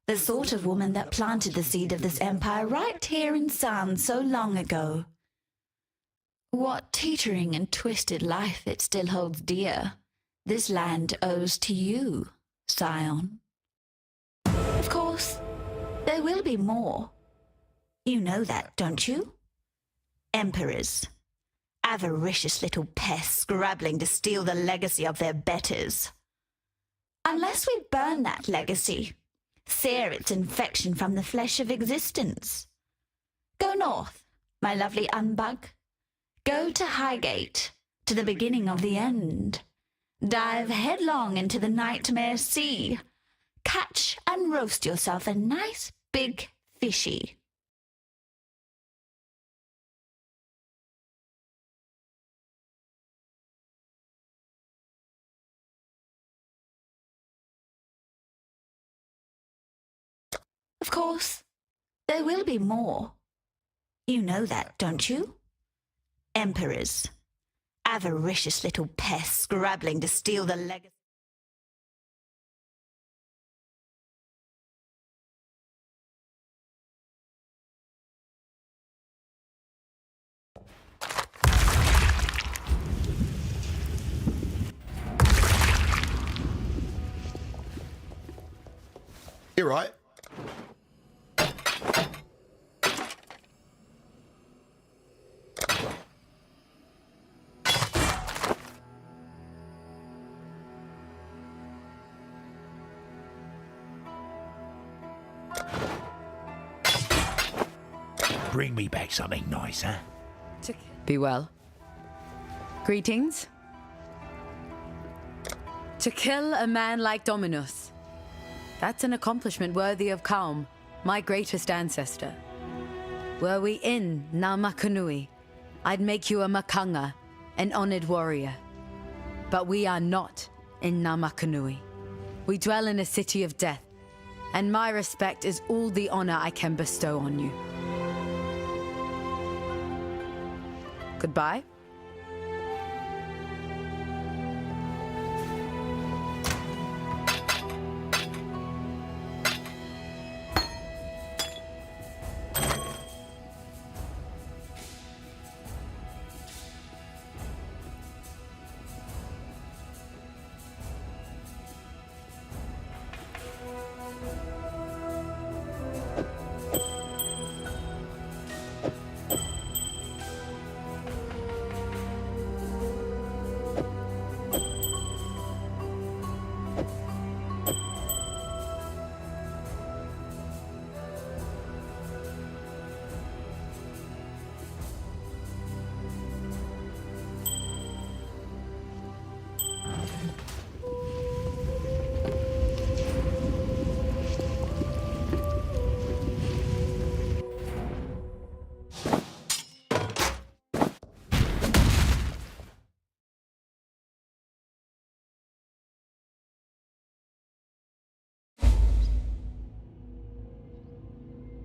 The sort of woman that planted the seed of this empire right here in San so long ago. What teetering and twisted life it still holds dear, this land owes to you, Scion. Of course, there will be more. You know that, don't you? Emperors. Avaricious little pests scrabbling to steal the legacy of their betters. Unless we burn that legacy, sear its infection from the flesh of existence. Go north, my lovely unbug. Go to Highgate, to the beginning of the end. Dive headlong into the nightmare sea. Catch and roast yourself a nice big fishy. Of course, there will be more. You know that, don't you? Emperors. Avaricious little pests scrabbling to steal the legacy. You're right. Bring me back something nice, huh? Be well. Greetings. To kill a man like Dominus, that's an accomplishment worthy of Kaum, my greatest ancestor. Were we in Namakanui, I'd make you a Makanga, an honored warrior. But we are not in Namakanui. We dwell in a city of death, and my respect is all the honor I can bestow on you. Goodbye.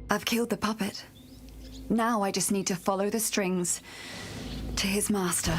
I've killed the puppet. Now I just need to follow the strings to his master.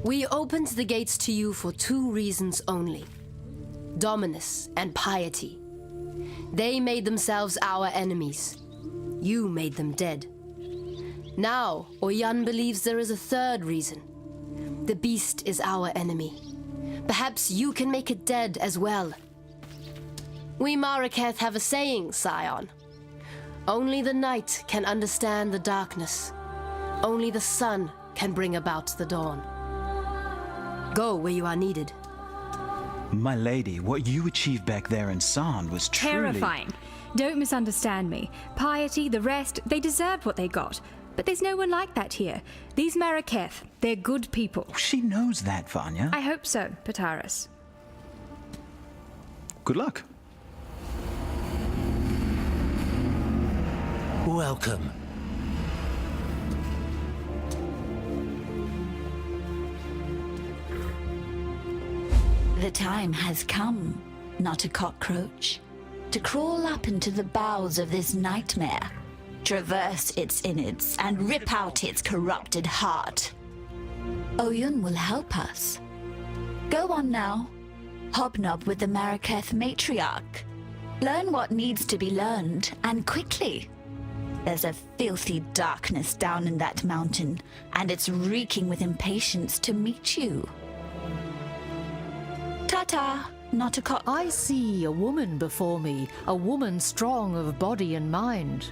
We opened the gates to you for two reasons only: Dominus and piety. They made themselves our enemies. You made them dead. Now, Oyan believes there is a third reason. The beast is our enemy. Perhaps you can make it dead as well. We Maraketh have a saying, Scion. Only the night can understand the darkness. Only the sun can bring about the dawn. Go where you are needed. My lady, what you achieved back there in Sand was truly... terrifying. Don't misunderstand me. Piety, the rest, they deserved what they got. But there's no one like that here. These Maraketh, they're good people. She knows that, Vanya. I hope so, Pataris. Good luck. Welcome. The time has come, not a cockroach, to crawl up into the bowels of this nightmare traverse its innards, and rip out its corrupted heart. Oyun will help us. Go on now. Hobnob with the Maraketh matriarch. Learn what needs to be learned, and quickly. There's a filthy darkness down in that mountain, and it's reeking with impatience to meet you. Ta-ta, not a cock. I see a woman before me, a woman strong of body and mind.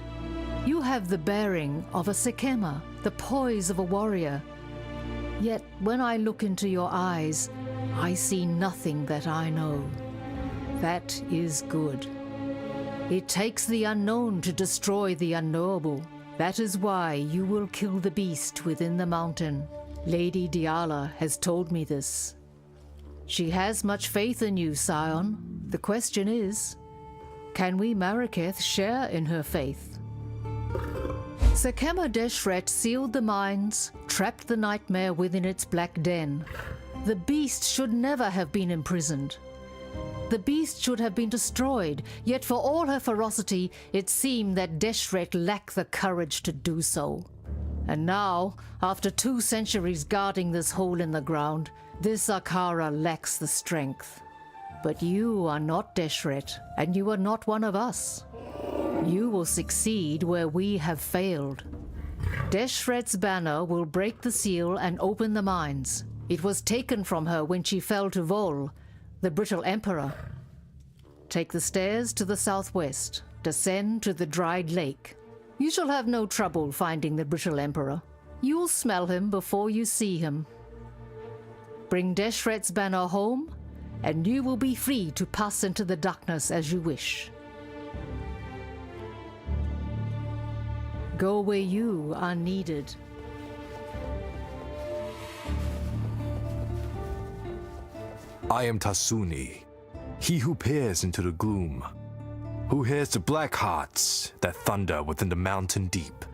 You have the bearing of a Sekema, the poise of a warrior. Yet when I look into your eyes, I see nothing that I know. That is good. It takes the unknown to destroy the unknowable. That is why you will kill the beast within the mountain. Lady Diala has told me this. She has much faith in you, Scion. The question is, can we Maraketh share in her faith? Sekema Deshret sealed the mines, trapped the nightmare within its black den. The beast should never have been imprisoned. The beast should have been destroyed, yet for all her ferocity, it seemed that Deshret lacked the courage to do so. And now, after 2 centuries guarding this hole in the ground, this Akara lacks the strength. But you are not Deshret, and you are not one of us. You will succeed where we have failed. Deshret's banner will break the seal and open the mines. It was taken from her when she fell to Vol, the brittle emperor. Take the stairs to the southwest. Descend to the dried lake. You shall have no trouble finding the brittle emperor. You'll smell him before you see him. Bring Deshret's banner home, and you will be free to pass into the darkness as you wish. Go where you are needed. I am Tasuni, he who peers into the gloom, who hears the black hearts that thunder within the mountain deep.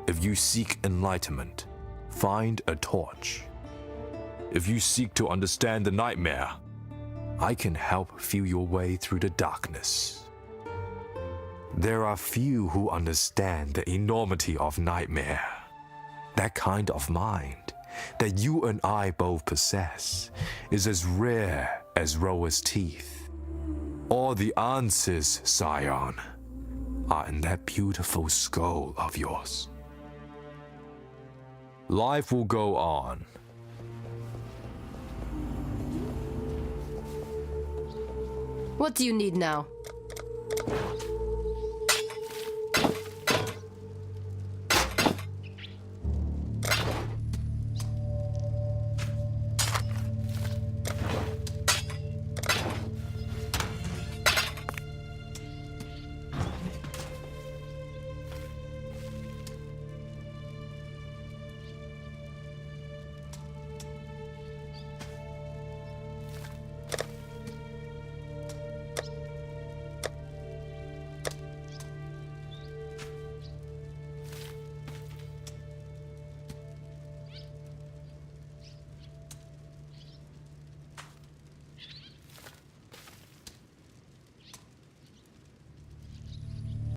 If you seek enlightenment, find a torch. If you seek to understand the nightmare, I can help feel your way through the darkness. There are few who understand the enormity of nightmare. That kind of mind that you and I both possess is as rare as Roa's teeth. All the answers, Scion, are in that beautiful skull of yours. Life will go on. What do you need now?